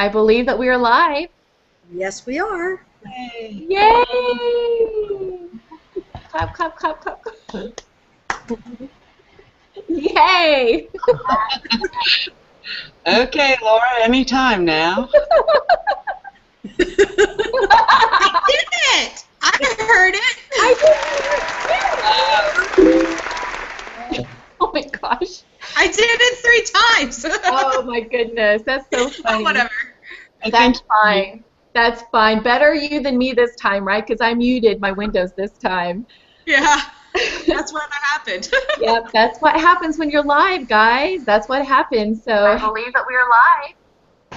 I believe that we are live. Yes, we are. Yay. Yay! Clap, clap, clap, clap, clap. Yay! Okay, Laura, anytime now. I did it! I heard it! I did it! Oh my gosh. I did it 3 times! Oh my goodness. That's so funny. Oh, whatever. That's fine. That's fine. Better you than me this time, right? Because I muted my windows this time. Yeah, that's what happened. Yep, that's what happens when you're live, guys. That's what happens. So I believe that we are live.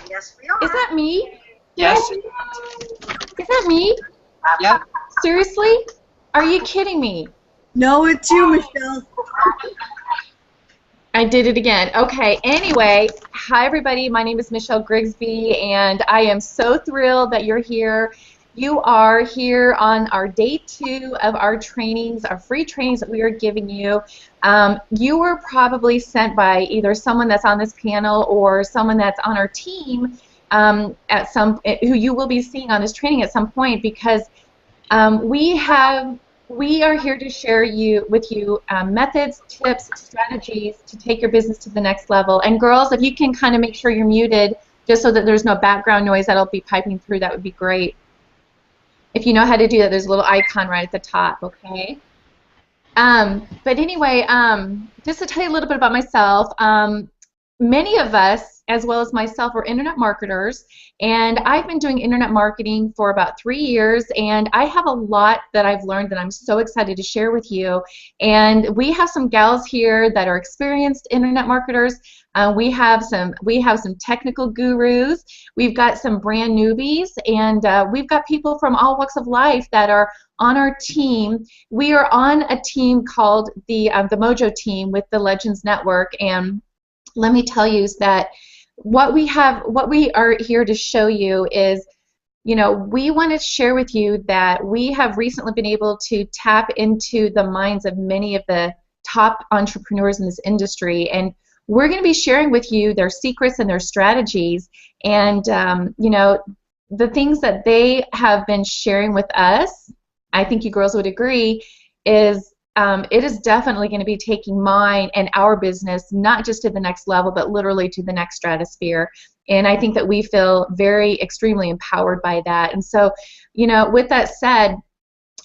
Yes, we are. Is that me? Yes. Is that me? Yep. Seriously? Are you kidding me? No, it's you, Michelle. I did it again. Okay, anyway, hi everybody. My name is Michelle Grigsby, and I am so thrilled that you're here. You are here on our day 2 of our trainings, our free trainings that we are giving you. You were probably sent by either someone that's on this panel or someone that's on our team who you will be seeing on this training at some point, because we are here to share with you methods, tips, strategies to take your business to the next level. And girls, if you can kind of make sure you're muted just so that there's no background noise that'll be piping through, that would be great. If you know how to do that, there's a little icon right at the top, okay? But anyway, just to tell you a little bit about myself, many of us, as well as myself, are internet marketers, and I've been doing internet marketing for about 3 years, and I have a lot that I've learned that I'm so excited to share with you. And we have some gals here that are experienced internet marketers. We have some technical gurus. We've got some brand newbies, and we've got people from all walks of life that are on our team. We are on a team called the Mojo team with the Legends Network, and let me tell you is that what we are here to show you is, you know, we want to share with you that we have recently been able to tap into the minds of many of the top entrepreneurs in this industry, and we're going to be sharing with you their secrets and their strategies, and you know, the things that they have been sharing with us. I think you girls would agree is it is definitely going to be taking mine and our business not just to the next level, but literally to the next stratosphere. And I think that we feel very extremely empowered by that. And so, you know, with that said,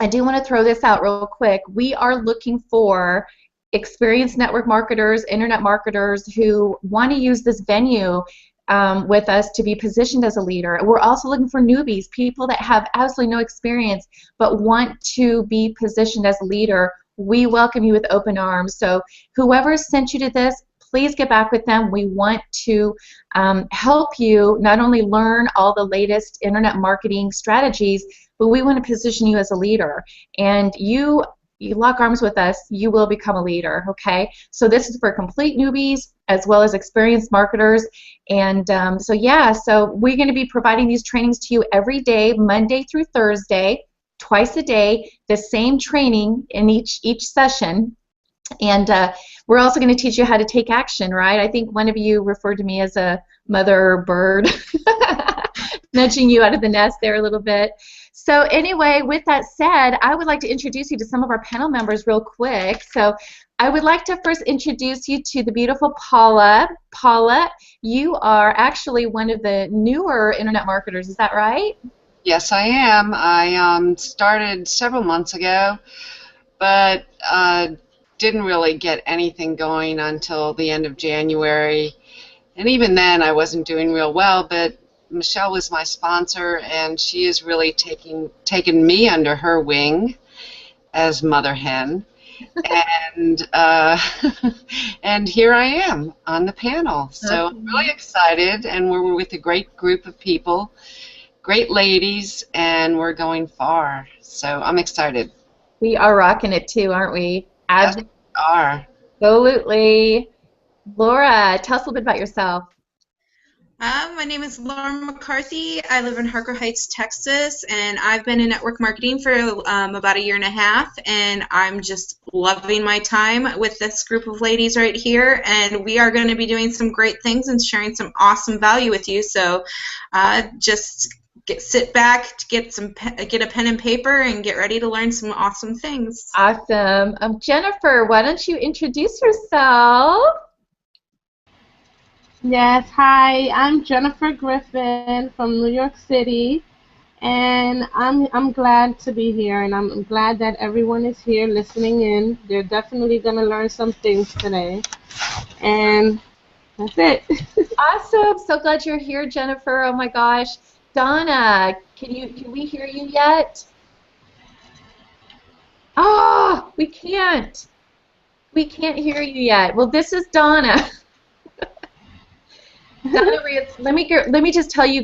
I do want to throw this out real quick. We are looking for experienced network marketers, internet marketers who want to use this venue with us to be positioned as a leader. We're also looking for newbies, people that have absolutely no experience but want to be positioned as a leader. We welcome you with open arms. So whoever sent you to this, please get back with them. We want to help you not only learn all the latest internet marketing strategies, but we want to position you as a leader. And you lock arms with us, you will become a leader, okay? So this is for complete newbies as well as experienced marketers. And so yeah, so we're going to be providing these trainings to you every day, Monday through Thursday, twice a day, the same training in each session. And we're also going to teach you how to take action, right? I think one of you referred to me as a mother bird, nudging you out of the nest there a little bit. So anyway, with that said, I would like to introduce you to some of our panel members real quick. So I would like to first introduce you to the beautiful Paula. Paula, you are actually one of the newer internet marketers, is that right? Yes, I am. I started several months ago, but didn't really get anything going until the end of January. And even then, I wasn't doing real well, but Michelle was my sponsor, and she is really taken me under her wing as mother hen. And and here I am on the panel. So I'm really excited, and we're with a great group of people, great ladies, and we're going far. So I'm excited. We are rocking it too, aren't we? Yes, we are. Absolutely. Laura, tell us a little bit about yourself. My name is Lauren McCarthy. I live in Harker Heights, Texas, and I've been in network marketing for about a year and a half, and I'm just loving my time with this group of ladies right here, and we are going to be doing some great things and sharing some awesome value with you, so just sit back, get a pen and paper, and get ready to learn some awesome things. Awesome. Jennifer, why don't you introduce yourself? Yes, hi, I'm Jennifer Griffin from New York City, and I'm glad to be here, and I'm glad that everyone is here listening in. They're definitely going to learn some things today, and that's it. Awesome. So glad you're here, Jennifer. Oh my gosh. Donna, can we hear you yet? Oh, we can't. We can't hear you yet. Well, this is Donna. Donna Rios, let me just tell you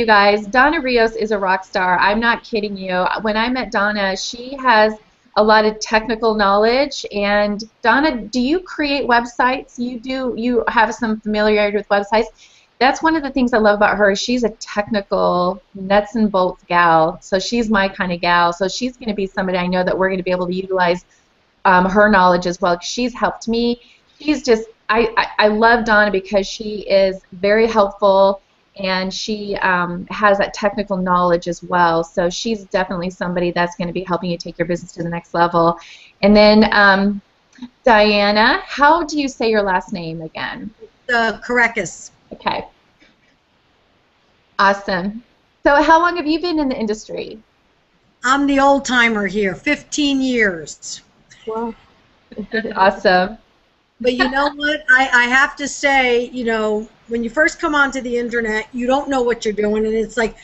guys, Donna Rios is a rock star. I'm not kidding you. When I met Donna, she has a lot of technical knowledge. And Donna, do you create websites? You have some familiarity with websites. That's one of the things I love about her. She's a technical nuts and bolts gal. So she's my kind of gal. So she's going to be somebody I know that we're going to be able to utilize her knowledge as well. She's helped me. She's just I love Donna because she is very helpful, and she has that technical knowledge as well. So she's definitely somebody that's going to be helping you take your business to the next level. And then Diana, how do you say your last name again? Caracas. Okay. Awesome. So how long have you been in the industry? I'm the old timer here, 15 years. Wow. Awesome. But you know what? I have to say, you know, when you first come onto the internet, you don't know what you're doing, and it's like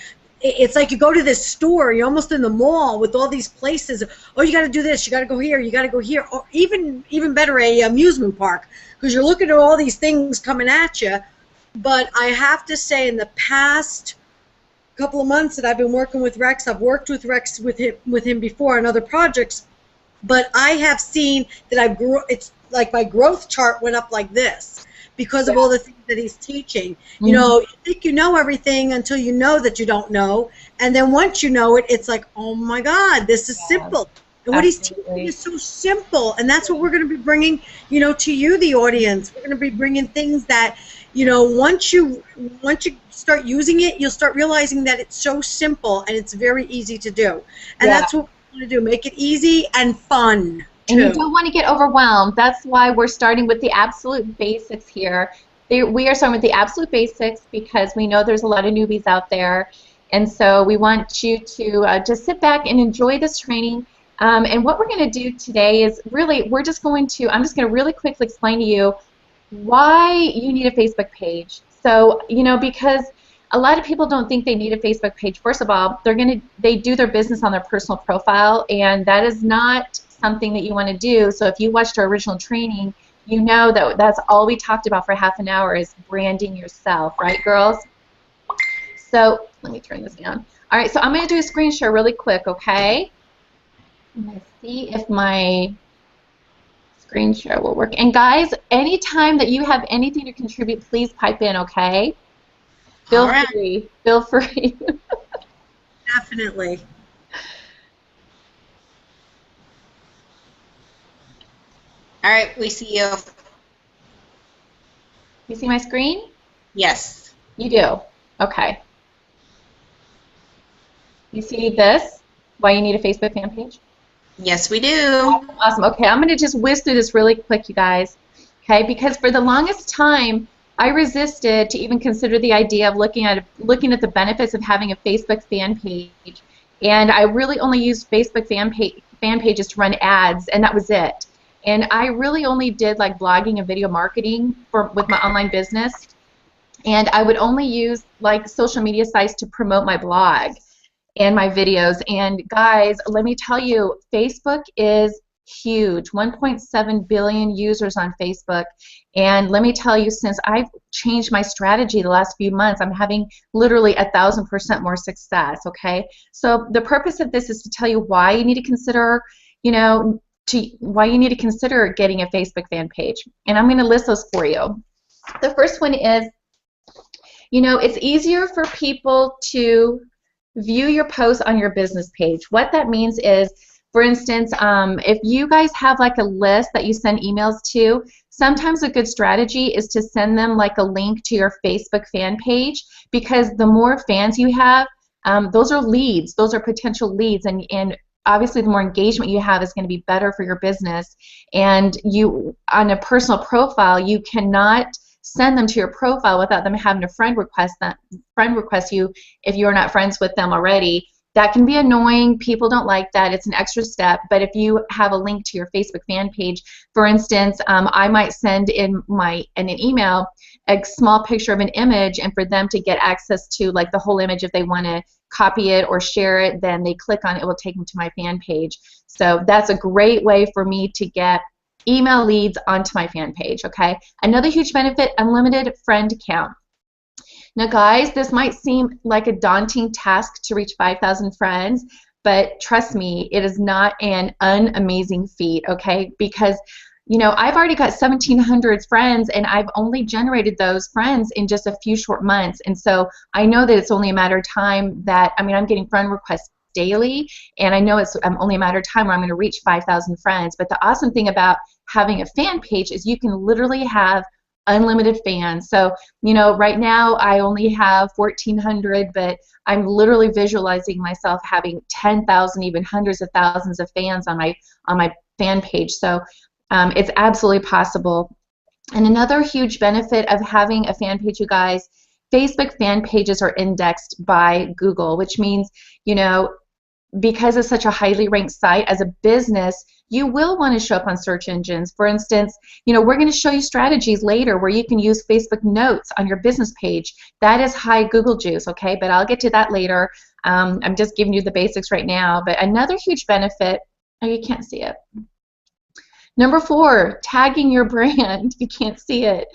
you go to this store, you're almost in the mall with all these places. Oh, you got to do this, you got to go here, you got to go here, or even better, a amusement park, because you're looking at all these things coming at you. But I have to say, in the past couple of months that I've been working with Rex, I've worked with Rex with him before on other projects, but I have seen that it's like my growth chart went up like this because of all the things that he's teaching. Mm-hmm. You know, you think you know everything until you know that you don't know, and then once you know it, it's like, oh my God, this is simple. And what he's teaching is so simple, and that's what we're going to be bringing, you know, to you, the audience. We're going to be bringing things that, you know, once you start using it, you'll start realizing that it's so simple and it's very easy to do. And that's what we want to do, make it easy and fun. And you don't want to get overwhelmed. That's why we're starting with the absolute basics here. We are starting with the absolute basics because we know there's a lot of newbies out there. And so we want you to just sit back and enjoy this training. And what we're going to do today is really, I'm just going to really quickly explain to you why you need a Facebook page. So, you know, because a lot of people don't think they need a Facebook page. First of all, they do their business on their personal profile, and that is not something that you want to do. So if you watched our original training, you know that that's all we talked about for half an hour is branding yourself, right, girls? So let me turn this down. All right, so I'm going to do a screen share really quick, okay? I'm going to see if my screen share will work. And guys, anytime that you have anything to contribute, please pipe in, okay? Feel free. Feel free. Definitely. All right, we see you. You see my screen? Yes. You do? Okay. You see this? Why you need a Facebook fan page? Yes, we do. Awesome. Okay, I'm going to just whiz through this really quick, you guys. Okay, because for the longest time, I resisted to even consider the idea of looking at the benefits of having a Facebook fan page. And I really only used Facebook fan pages to run ads, and that was it. And I really only did like blogging and video marketing with my online business. And I would only use like social media sites to promote my blog and my videos. And guys, let me tell you, Facebook is huge. 1.7 billion users on Facebook. And let me tell you, since I've changed my strategy the last few months, I'm having literally 1,000% more success, okay? So the purpose of this is to tell you why you need to consider, you know, why you need to consider getting a Facebook fan page. And I'm going to list those for you. The first one is You know, it's easier for people to view your posts on your business page. What that means is, for instance, if you guys have like a list that you send emails to, sometimes a good strategy is to send them like a link to your Facebook fan page, because the more fans you have, those are leads, those are potential leads, and obviously the more engagement you have is going to be better for your business. And you, on a personal profile, you cannot send them to your profile without them having a friend request you if you're not friends with them already. That can be annoying. People don't like that. It's an extra step. But if you have a link to your Facebook fan page, for instance, I might send in an email a small picture of an image, and for them to get access to like the whole image, if they want to copy it or share it, then they click on it, it will take them to my fan page. So that's a great way for me to get email leads onto my fan page, okay? Another huge benefit, unlimited friend count. Now guys, this might seem like a daunting task to reach 5,000 friends, but trust me, it is not an unamazing feat, okay? Because, you know, I've already got 1,700 friends, and I've only generated those friends in just a few short months. And so I know that it's only a matter of time that, I mean, I'm getting friend requests daily, and I know it's only a matter of time where I'm going to reach 5,000 friends. But the awesome thing about having a fan page is you can literally have unlimited fans. So, you know, right now I only have 1,400, but I'm literally visualizing myself having 10,000, even hundreds of thousands of fans on my fan page. So it's absolutely possible. And another huge benefit of having a fan page, you guys, Facebook fan pages are indexed by Google, which means, you know, because it's such a highly ranked site, as a business, you will want to show up on search engines. For instance, you know, we're going to show you strategies later where you can use Facebook Notes on your business page. That is high Google juice, okay? But I'll get to that later. I'm just giving you the basics right now. But another huge benefit, oh, you can't see it. Number 4, tagging your brand. You can't see it.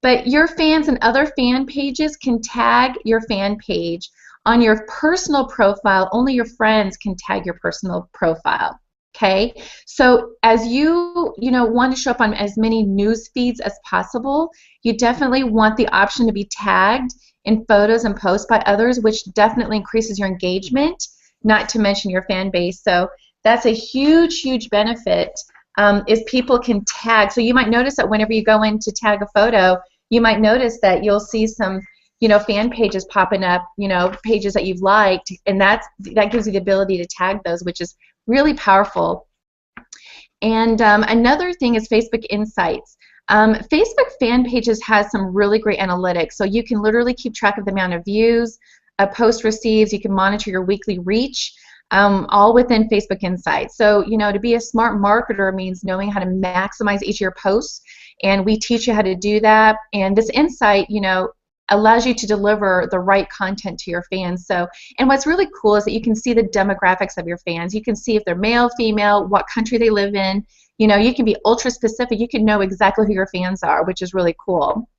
But your fans and other fan pages can tag your fan page. On your personal profile, only your friends can tag your personal profile. Okay, so as you want to show up on as many news feeds as possible, you definitely want the option to be tagged in photos and posts by others, which definitely increases your engagement, not to mention your fan base. So that's a huge, huge benefit, is people can tag. So you might notice that whenever you go in to tag a photo, you might notice that you'll see some, you know, fan pages popping up, you know, pages that you've liked, and that gives you the ability to tag those, which is really powerful. And another thing is Facebook Insights. Facebook fan pages has some really great analytics, so you can literally keep track of the amount of views a post receives. You can monitor your weekly reach, all within Facebook Insights. So, you know, to be a smart marketer means knowing how to maximize each of your posts, and we teach you how to do that. And this insight, you know, allows you to deliver the right content to your fans. So, and what's really cool is that you can see the demographics of your fans. You can see if they're male, female, what country they live in. You know, you can be ultra specific. You can know exactly who your fans are, which is really cool.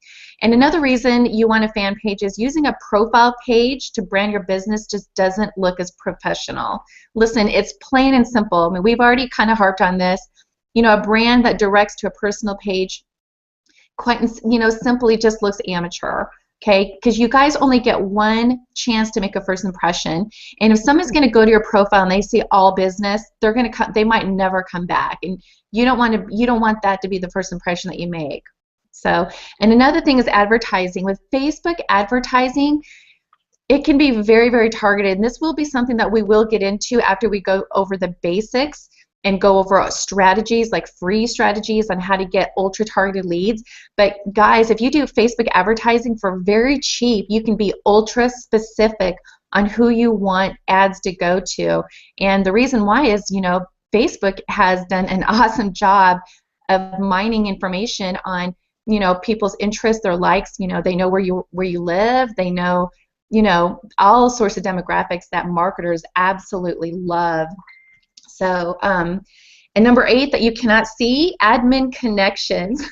And another reason you want a fan page is using a profile page to brand your business just doesn't look as professional. Listen, it's plain and simple. I mean, we've already kind of harped on this. You know, a brand that directs to a personal page, quite, you know, simply just looks amateur. Okay, because you guys only get one chance to make a first impression, and if someone's going to go to your profile and they see all business, they might never come back, and you don't want that to be the first impression that you make. So, and another thing is advertising. With Facebook advertising, it can be very, very targeted, and this will be something that we will get into after we go over the basics and go over strategies, like free strategies on how to get ultra targeted leads. But guys, if you do Facebook advertising for very cheap, you can be ultra specific on who you want ads to go to. And the reason why is, you know, Facebook has done an awesome job of mining information on, you know, people's interests, their likes. You know, they know where you live. They know, you know, all sorts of demographics that marketers absolutely love. So, and number 8 that you cannot see, admin connections.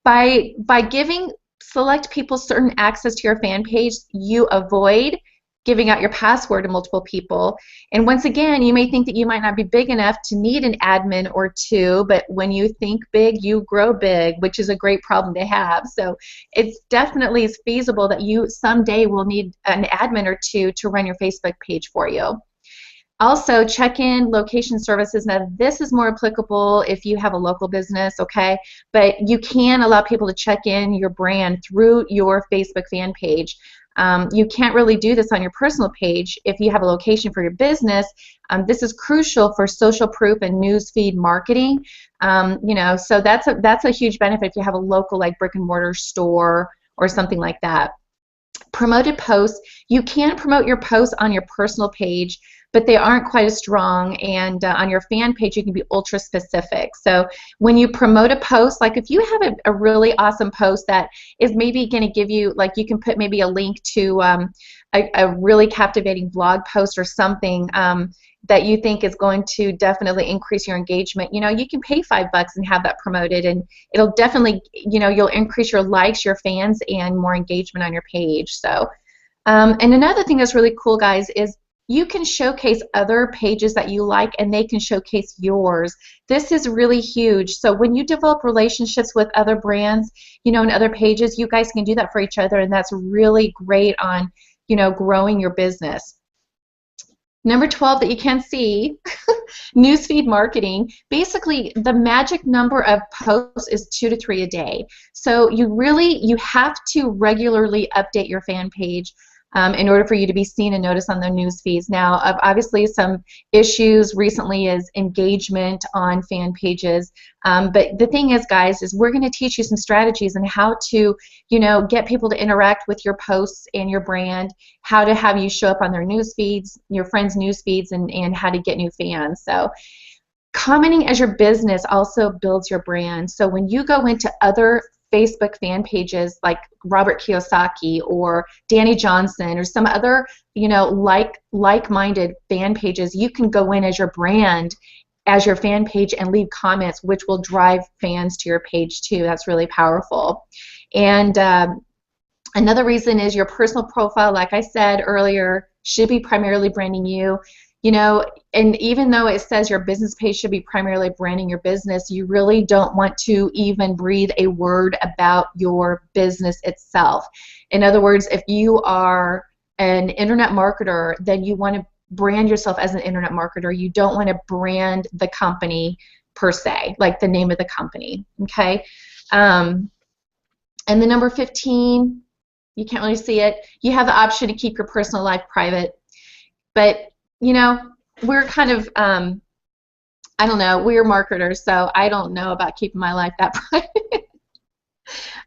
By giving select people certain access to your fan page, you avoid giving out your password to multiple people. And once again, you may think that you might not be big enough to need an admin or two, but when you think big, you grow big, which is a great problem to have. So it's definitely feasible that you someday will need an admin or two to run your Facebook page for you. Also, check-in location services. Now, this is more applicable if you have a local business, okay? But you can allow people to check in your brand through your Facebook fan page. You can't really do this on your personal page if you have a location for your business. This is crucial for social proof and newsfeed marketing. You know, so that's a huge benefit if you have a local, like, brick and mortar store or something like that. Promoted posts. You can promote your posts on your personal page, but they aren't quite as strong, and on your fan page you can be ultra specific. So when you promote a post, like if you have a really awesome post that is maybe going to give you, like, you can put maybe a link to a really captivating blog post or something that you think is going to definitely increase your engagement. You know, you can pay $5 and have that promoted, and it'll definitely, you know, you'll increase your likes, your fans, and more engagement on your page. So and another thing that's really cool, guys, is you can showcase other pages that you like, and they can showcase yours. This is really huge. So when you develop relationships with other brands, you know, and other pages, you guys can do that for each other, and that's really great on, you know, growing your business. Number 12 that you can see, newsfeed marketing. Basically, the magic number of posts is 2 to 3 a day. So you have to regularly update your fan page in order for you to be seen and noticed on the news feeds. Now, obviously, some issues recently is engagement on fan pages. But the thing is, guys, is we're going to teach you some strategies on how to, you know, get people to interact with your posts and your brand, how to have you show up on their news feeds, your friends' news feeds, and how to get new fans. So commenting as your business also builds your brand. So when you go into other Facebook fan pages like Robert Kiyosaki or Danny Johnson or some other, you know, like-minded fan pages, you can go in as your brand, as your fan page, and leave comments, which will drive fans to your page too. That's really powerful. And another reason is your personal profile, like I said earlier, should be primarily branding you. You know, and even though it says your business page should be primarily branding your business, you really don't want to even breathe a word about your business itself. In other words, if you are an internet marketer, then you want to brand yourself as an internet marketer. You don't want to brand the company per se, like the name of the company, okay? And the number 15, you can't really see it. You have the option to keep your personal life private, but you know, we're kind of, I don't know, we're marketers, so I don't know about keeping my life that private.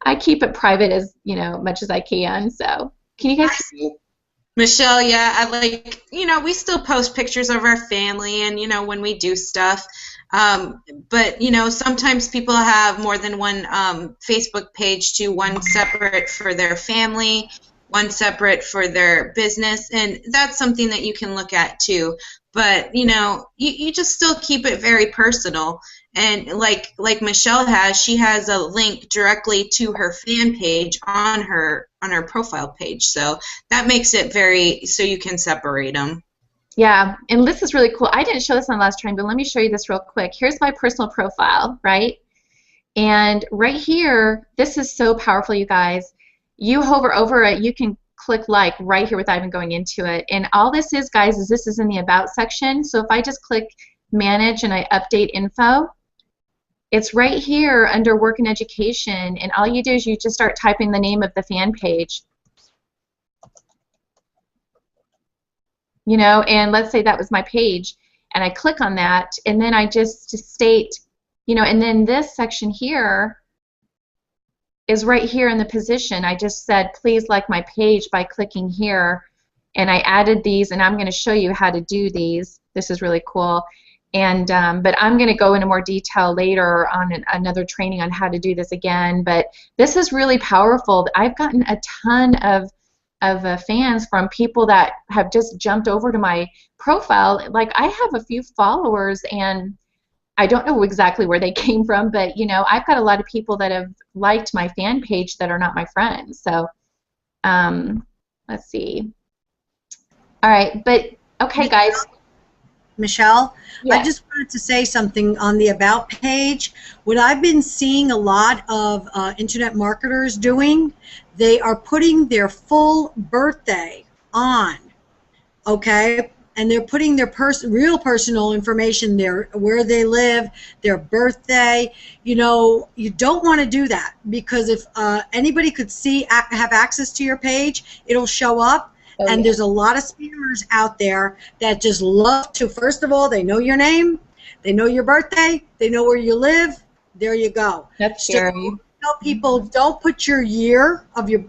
I keep it private as, you know, much as I can. So, can you guys see? Michelle, yeah, I like, you know, we still post pictures of our family and, you know, when we do stuff. But, you know, sometimes people have more than one Facebook page too, one separate for their family, one separate for their business, and that's something that you can look at too. But you know, you just still keep it very personal. And like Michelle has, she has a link directly to her fan page on her profile page, so that makes it very, so you can separate them. Yeah, and this is really cool. I didn't show this on last time, but let me show you this real quick. Here's my personal profile, right? And right here, this is so powerful, you guys. You hover over it, you can click like right here without even going into it. And all this is, guys, is this is in the About section. So if I just click Manage and I update info, it's right here under Work and Education. And all you do is you just start typing the name of the fan page. You know, and let's say that was my page. And I click on that, and then I just state, you know, and then this section here is right here in the position. I just said, please like my page by clicking here, and I added these, and I'm going to show you how to do these. This is really cool. And but I'm going to go into more detail later on another training on how to do this again. But this is really powerful. I've gotten a ton of fans from people that have just jumped over to my profile. Like, I have a few followers, and I don't know exactly where they came from, but you know, I've got a lot of people that have liked my fan page that are not my friends. So let's see. All right, but okay, guys. Michelle, I Yes. just wanted to say something on the About page. What I've been seeing a lot of internet marketers doing, they are putting their full birthday on, okay? And they're putting their real personal information there, where they live, their birthday. You know, you don't want to do that, because if anybody could have access to your page, it'll show up. Oh, And yeah. there's a lot of spammers out there that just love to, first of all, they know your name, they know your birthday, they know where you live. There you go. That's So scary. tell people, don't put your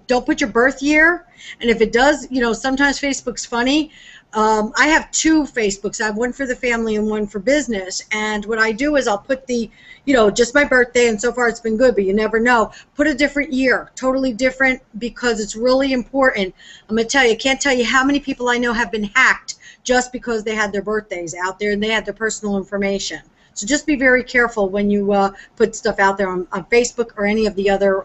don't put your birth year. And if it does, you know, sometimes Facebook's funny. I have two Facebooks. I have one for the family and one for business. And what I do is I'll put just my birthday, and so far it's been good, but you never know. Put a different year, totally different, because it's really important. I'm going to tell you, I can't tell you how many people I know have been hacked just because they had their birthdays out there and they had their personal information. So just be very careful when you put stuff out there on Facebook or any of the other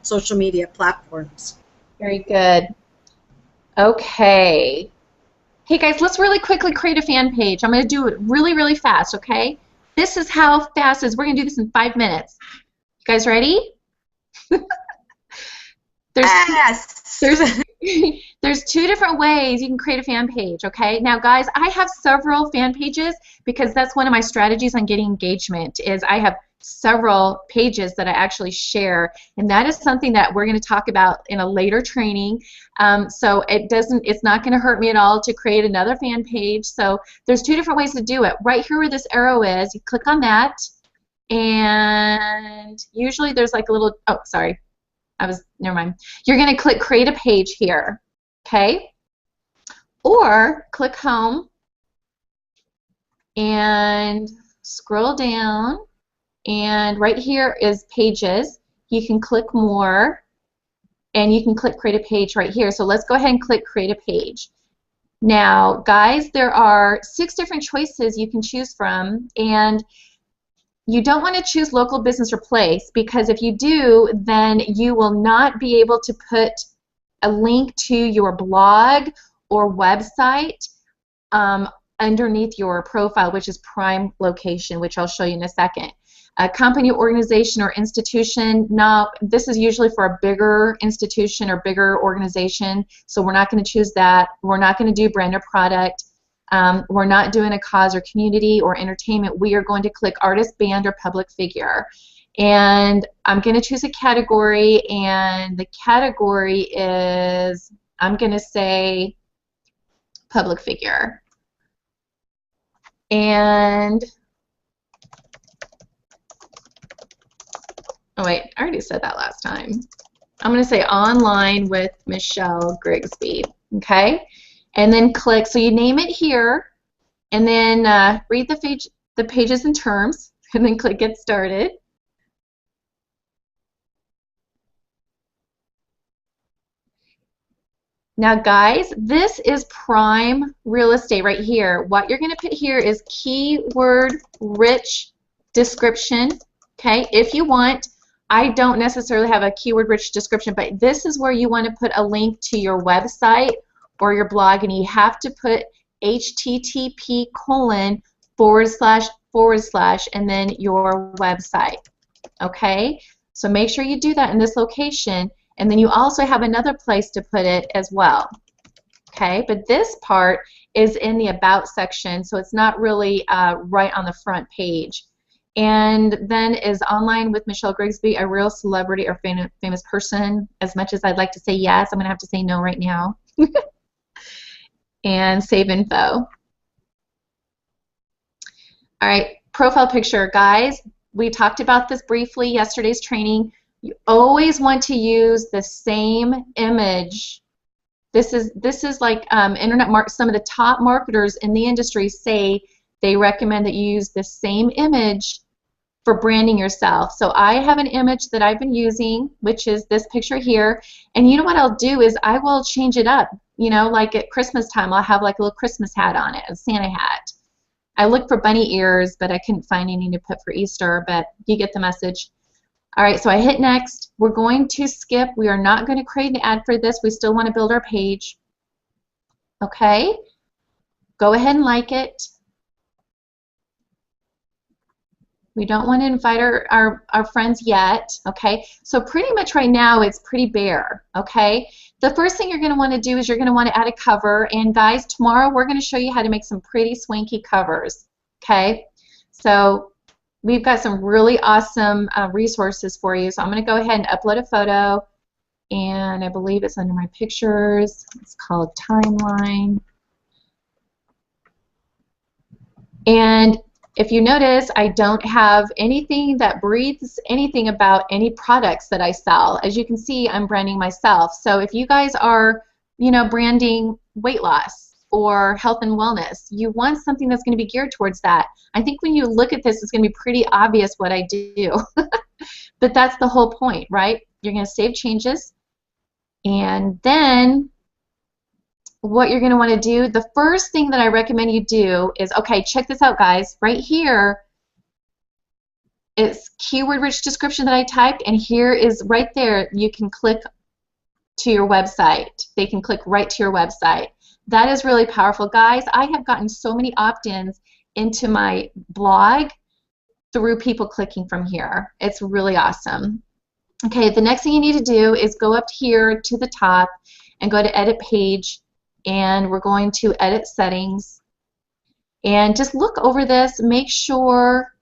social media platforms. Very good. Okay. Hey guys, let's really quickly create a fan page. I'm going to do it really, really fast, okay? This is how fast it is. We're going to do this in 5 minutes. You guys ready? Yes. There's two different ways you can create a fan page, okay? Now, guys, I have several fan pages because that's one of my strategies on getting engagement is I have several pages that I actually share, and that is something that we're going to talk about in a later training. So it's not going to hurt me at all to create another fan page. So there's two different ways to do it. Right here where this arrow is, you click on that, and usually there's like a little, oh, sorry. Never mind. You're going to click create a page here, okay? Or click home and scroll down, and right here is pages. You can click more, and you can click create a page right here. So let's go ahead and click create a page. Now, guys, there are 6 different choices you can choose from, and you don't want to choose local business or place, because if you do, then you will not be able to put a link to your blog or website underneath your profile, which is prime location, which I'll show you in a second. A company, organization, or institution, no, this is usually for a bigger institution or bigger organization, so we're not going to choose that. We're not going to do brand or product. We're not doing a cause or community or entertainment. We are going to click artist, band, or public figure. And I'm going to choose a category, and the category is, I'm going to say public figure. And, oh wait, I already said that last time. I'm going to say online with Michelle Grigsby, okay? And then click, so you name it here, and then read the pages and terms, and then click get started. Now guys, this is prime real estate right here. What you're going to put here is keyword rich description, okay? If you want, I don't necessarily have a keyword rich description, but this is where you want to put a link to your website or your blog, and you have to put http:// and then your website, okay? So make sure you do that in this location, and then you also have another place to put it as well, okay? But this part is in the About section, so it's not really right on the front page. And then is online with Michelle Grigsby a real celebrity or famous person? As much as I'd like to say yes, I'm going to have to say no right now. And save info. All right, profile picture, guys. We talked about this briefly yesterday's training. You always want to use the same image. This is like internet some of the top marketers in the industry say they recommend that you use the same image for branding yourself. So I have an image that I've been using, which is this picture here, and you know what I'll do is I will change it up. You know, like at Christmas time, I'll have like a little Christmas hat on it, a Santa hat. I looked for bunny ears, but I couldn't find any to put for Easter, but you get the message. All right, so I hit next. We're going to skip. We are not going to create an ad for this. We still want to build our page. Okay, Go ahead and like it. We don't want to invite our friends yet, okay? So pretty much right now it's pretty bare, okay? The first thing you're going to want to do is you're going to want to add a cover, and guys, tomorrow we're going to show you how to make some pretty swanky covers, okay? So we've got some really awesome resources for you. So I'm going to go ahead and upload a photo, and I believe it's under my pictures. It's called Timeline. And if you notice, I don't have anything that breathes anything about any products that I sell. As you can see, I'm branding myself. So if you guys are, you know, branding weight loss or health and wellness, you want something that's going to be geared towards that. I think when you look at this, it's going to be pretty obvious what I do. But that's the whole point, right? You're going to save changes, and then what you're going to want to do, the first thing that I recommend you do is, okay, check this out, guys. Right here, it's keyword-rich description that I typed, and here is right there, you can click to your website. They can click right to your website. That is really powerful. Guys, I have gotten so many opt-ins into my blog through people clicking from here. It's really awesome. Okay, the next thing you need to do is go up here to the top and go to Edit Page, and we're going to edit settings, and just look over this. Make sure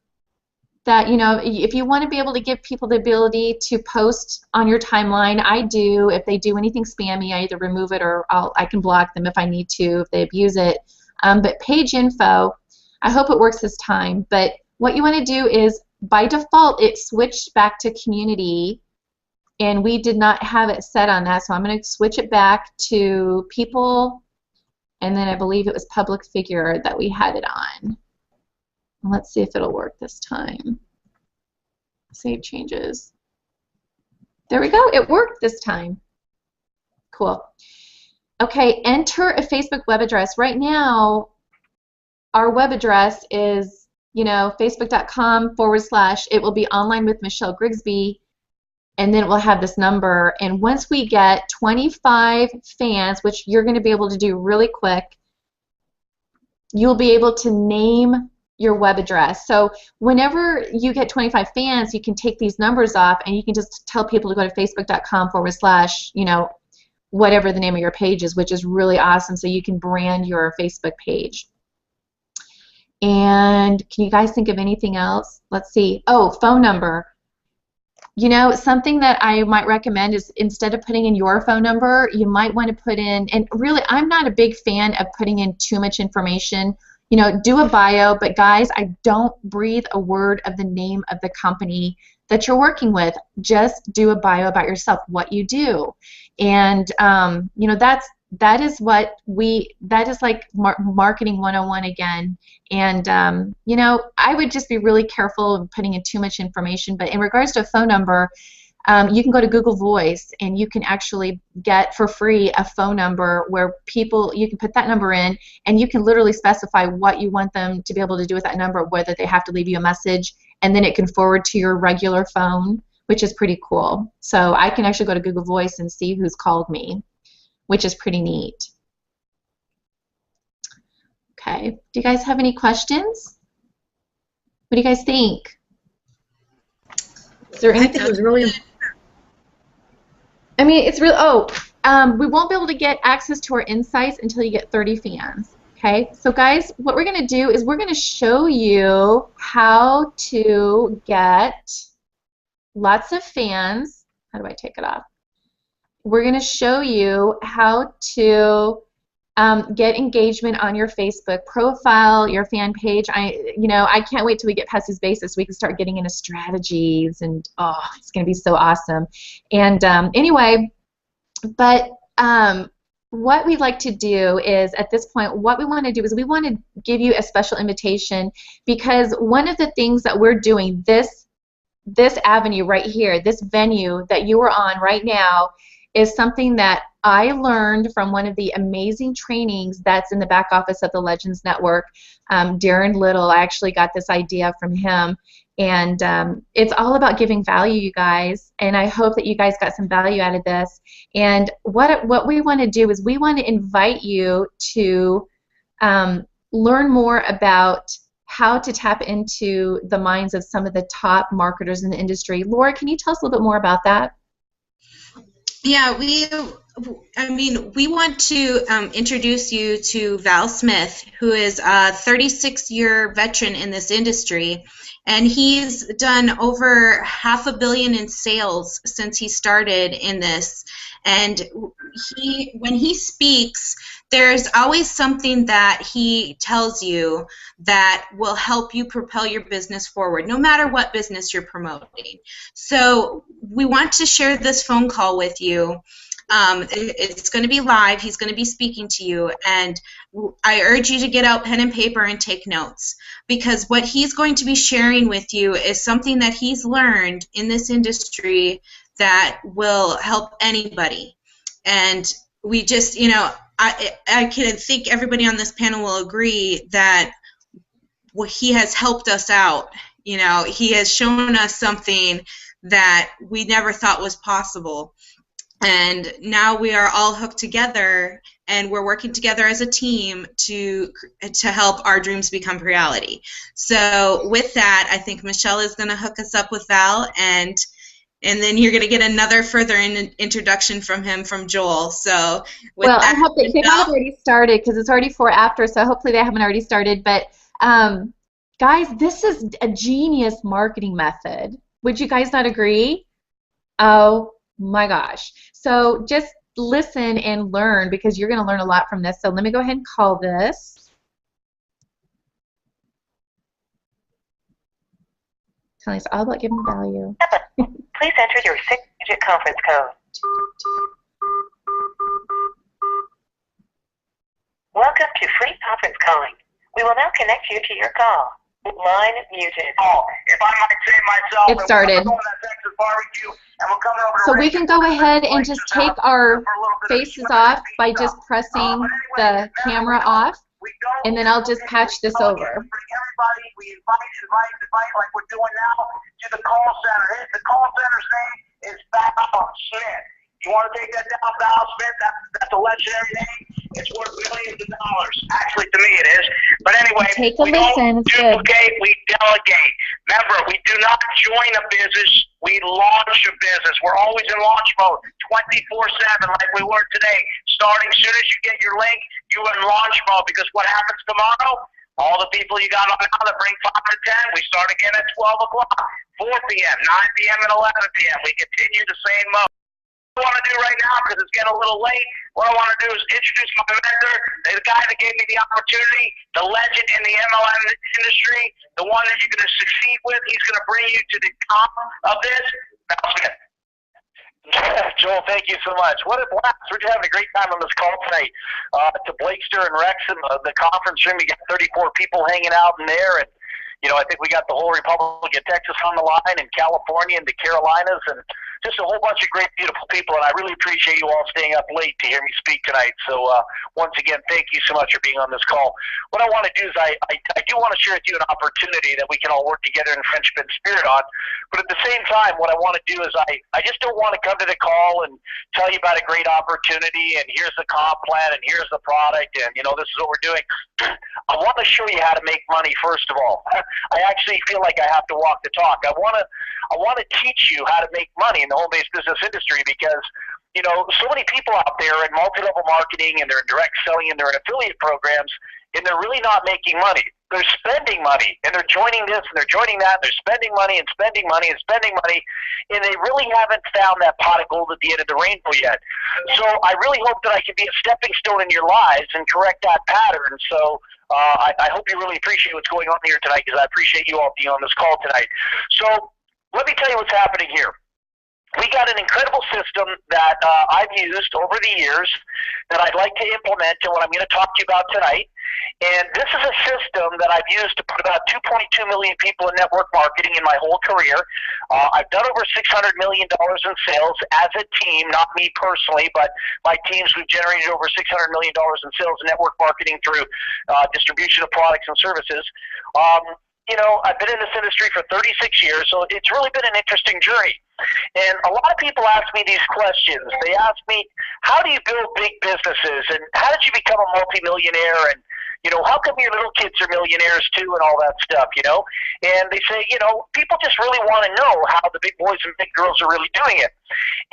that, you know, if you want to be able to give people the ability to post on your timeline, I do. If they do anything spammy, I either remove it or I can block them if I need to, if they abuse it. But page info, I hope it works this time, but what you want to do is, by default, it switched back to community, and we did not have it set on that, so I'm going to switch it back to people, and then I believe it was public figure that we had it on. Let's see if it'll work this time. Save changes. There we go. It worked this time. Cool. Okay, enter a Facebook web address. Right now, our web address is, you know, facebook.com/ it will be online with Michelle Grigsby, and then it will have this number. And once we get 25 fans, which you're going to be able to do really quick, you'll be able to name your web address. So whenever you get 25 fans, you can take these numbers off, and you can just tell people to go to facebook.com/ you know, whatever the name of your page is, which is really awesome. So you can brand your Facebook page. And can you guys think of anything else? Let's see. Oh, phone number. You know, something that I might recommend is, instead of putting in your phone number, you might want to put in, and really, I'm not a big fan of putting in too much information. You know, do a bio, but guys, I don't breathe a word of the name of the company that you're working with. Just do a bio about yourself, what you do. And, you know, that is like marketing 101 again. And, you know, I would just be really careful of putting in too much information. But in regards to a phone number, you can go to Google Voice, and you can actually get for free a phone number where you can put that number in, and you can literally specify what you want them to be able to do with that number, whether they have to leave you a message, and then it can forward to your regular phone, which is pretty cool. So I can actually go to Google Voice and see who's called me, which is pretty neat. Okay, do you guys have any questions? What do you guys think? Is there anything? I think it was really. I mean, it's really. We won't be able to get access to our insights until you get 30 fans. Okay, so guys, what we're going to do is we're going to show you how to get lots of fans. How do I take it off? We're going to show you how to get engagement on your Facebook profile, your fan page. I can't wait till we get past this basis so we can start getting into strategies, and oh, it's going to be so awesome. And anyway, but what we'd like to do is, at this point, what we want to do is we want to give you a special invitation, because one of the things that we're doing, this avenue right here, this venue that you are on right now, is something that I learned from one of the amazing trainings that's in the back office of the Legends Network. Darren Little, I actually got this idea from him, and it's all about giving value, you guys, and I hope that you guys got some value out of this. And what we want to do is we want to invite you to learn more about how to tap into the minds of some of the top marketers in the industry. Laura, can you tell us a little bit more about that? Yeah, we want to introduce you to Val Smith, who is a 36-year veteran in this industry, and he's done over $500 million in sales since he started in this. And when he speaks, there's always something that he tells you that will help you propel your business forward, no matter what business you're promoting. So we want to share this phone call with you. It's going to be live. He's going to be speaking to you, and I urge you to get out pen and paper and take notes, because what he's going to be sharing with you is something that he's learned in this industry that will help anybody. And we just, I can think everybody on this panel will agree that he has helped us out. He has shown us something that we never thought was possible. And now we are all hooked together, and we're working together as a team to help our dreams become reality. So with that, I think Michelle is going to hook us up with Val, and then you're going to get another further introduction from him, from Joel. So with well, that, I hope they might have already started, because it's already 4 after, so hopefully they haven't already started. But guys, this is a genius marketing method. Would you guys not agree? Oh my gosh. So just listen and learn, because you're going to learn a lot from this. So let me go ahead and call this. Telling us all about giving value. Please enter your 6-digit conference code. Welcome to free conference calling. We will now connect you to your call. Line muted. If I might say myself, It started. So we can go ahead and just take our faces off by just pressing the camera off, and then I'll just patch this over. We invite like we're doing now to the call center. The call center's name is Val Smith. You want to take that down, Val Smith? That's a legendary name. It's worth millions of dollars. Actually, to me it is. But anyway, Take a we listen. don't It's good. duplicate, we delegate. Remember, we do not join a business, we launch a business. We're always in launch mode, 24/7, like we were today. Starting as soon as you get your link, you're in launch mode, because what happens tomorrow? All the people you got on now that bring 5 to 10, we start again at 12 o'clock, 4 p.m., 9 p.m., and 11 p.m. We continue the same mode. What I want to do right now, because it's getting a little late, what I want to do is introduce my mentor, the guy that gave me the opportunity, the legend in the MLM industry, the one that you're going to succeed with. He's going to bring you to the top of this. Val Smith. Joel, thank you so much. What a blast. We're just having a great time on this call tonight. To Blakester and Rex in the conference room, you got 34 people hanging out in there, and I think we got the whole Republic of Texas on the line, and California and the Carolinas, and just a whole bunch of great, beautiful people, and I really appreciate you all staying up late to hear me speak tonight. So once again, thank you so much for being on this call. What I want to do is I do want to share with you an opportunity that we can all work together in friendship and spirit on, but at the same time, what I want to do is I just don't want to come to the call and tell you about a great opportunity, and here's the comp plan, and here's the product, and this is what we're doing. I want to show you how to make money, first of all. I actually feel like I have to walk the talk. I want to teach you how to make money in the home-based business industry, because so many people out there in multi-level marketing, and they're in direct selling, and they're in affiliate programs, and they're really not making money. They're spending money, and they're joining this, and they're joining that, and they're spending money and spending money and spending money, and they really haven't found that pot of gold at the end of the rainbow yet. So I really hope that I can be a stepping stone in your lives and correct that pattern. So I hope you really appreciate what's going on here tonight, because I appreciate you all being on this call tonight. So let me tell you what's happening here. We got an incredible system that I've used over the years that I'd like to implement in what I'm going to talk to you about tonight. And this is a system that I've used to put about 2.2 million people in network marketing in my whole career. I've done over $600 million in sales as a team, not me personally, but my teams. We've generated over $600 million in sales and network marketing through distribution of products and services. I've been in this industry for 36 years, so it's really been an interesting journey. And a lot of people ask me these questions. They ask me, how do you build big businesses, and how did you become a multimillionaire, and You know, how come your little kids are millionaires too and all that stuff, you know? And they say, you know, people just really want to know how the big boys and big girls are really doing it.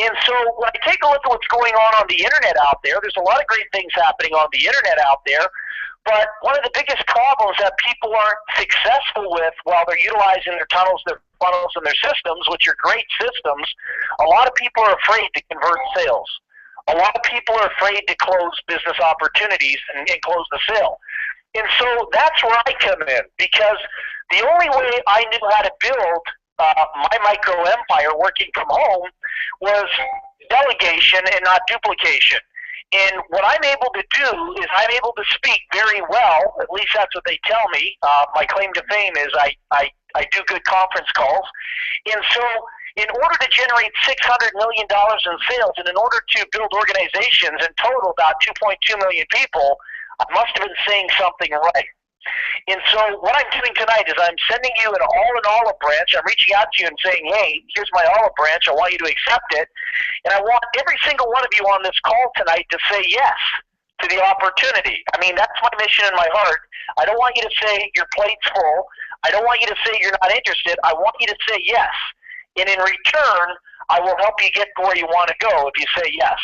And so when I take a look at what's going on the internet out there, there's a lot of great things happening on the internet out there. But one of the biggest problems that people aren't successful with while they're utilizing their tunnels, their funnels, and their systems, which are great systems, a lot of people are afraid to convert sales. A lot of people are afraid to close business opportunities and close the sale. And so that's where I come in, because the only way I knew how to build my micro empire working from home was delegation and not duplication. And what I'm able to do is I'm able to speak very well, at least that's what they tell me. My claim to fame is I do good conference calls. And so in order to generate $600 million in sales and in order to build organizations in total about 2.2 million people, I must have been saying something right. And so what I'm doing tonight is I'm sending you an olive branch. I'm reaching out to you and saying, hey, here's my olive branch. I want you to accept it. And I want every single one of you on this call tonight to say yes to the opportunity. I mean, that's my mission in my heart. I don't want you to say your plate's full. I don't want you to say you're not interested. I want you to say yes. And in return, I will help you get to where you want to go if you say yes.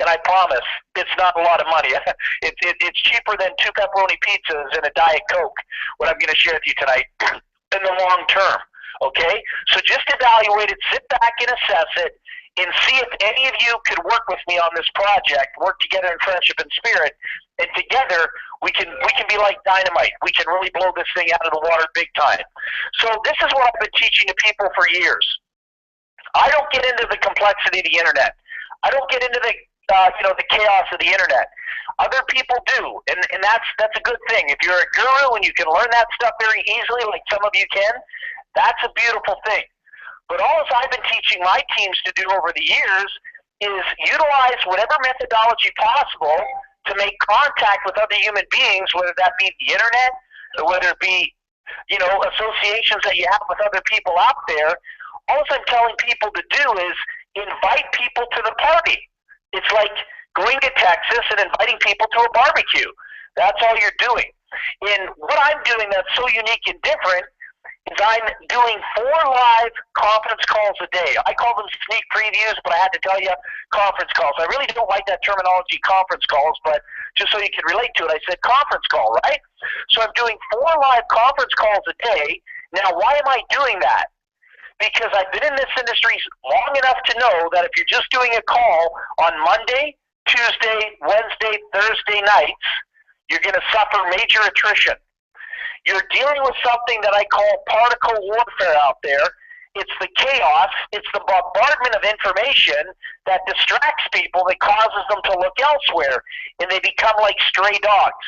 And I promise, it's not a lot of money. It's cheaper than 2 pepperoni pizzas and a Diet Coke, what I'm going to share with you tonight, in the long term, okay? So just evaluate it, sit back and assess it, and see if any of you could work with me on this project, work together in friendship and spirit, and together we can be like dynamite. We can really blow this thing out of the water big time. So this is what I've been teaching to people for years. I don't get into the complexity of the internet. I don't get into the the chaos of the internet. Other people do, and that's a good thing. If you're a guru and you can learn that stuff very easily, like some of you can, that's a beautiful thing. But all I've been teaching my teams to do over the years is utilize whatever methodology possible to make contact with other human beings, whether that be the internet or whether it be, associations that you have with other people out there. All I'm telling people to do is invite people to the party. It's like going to Texas and inviting people to a barbecue. That's all you're doing. And what I'm doing that's so unique and different is I'm doing 4 live conference calls a day. I call them sneak previews, but I had to tell you conference calls. I really don't like that terminology, conference calls, but just so you can relate to it, I said conference call, right? So I'm doing 4 live conference calls a day. Now, why am I doing that? Because I've been in this industry long enough to know that if you're just doing a call on Monday, Tuesday, Wednesday, Thursday nights, you're going to suffer major attrition. You're dealing with something that I call particle warfare out there. It's the chaos, it's the bombardment of information that distracts people, that causes them to look elsewhere, and they become like stray dogs.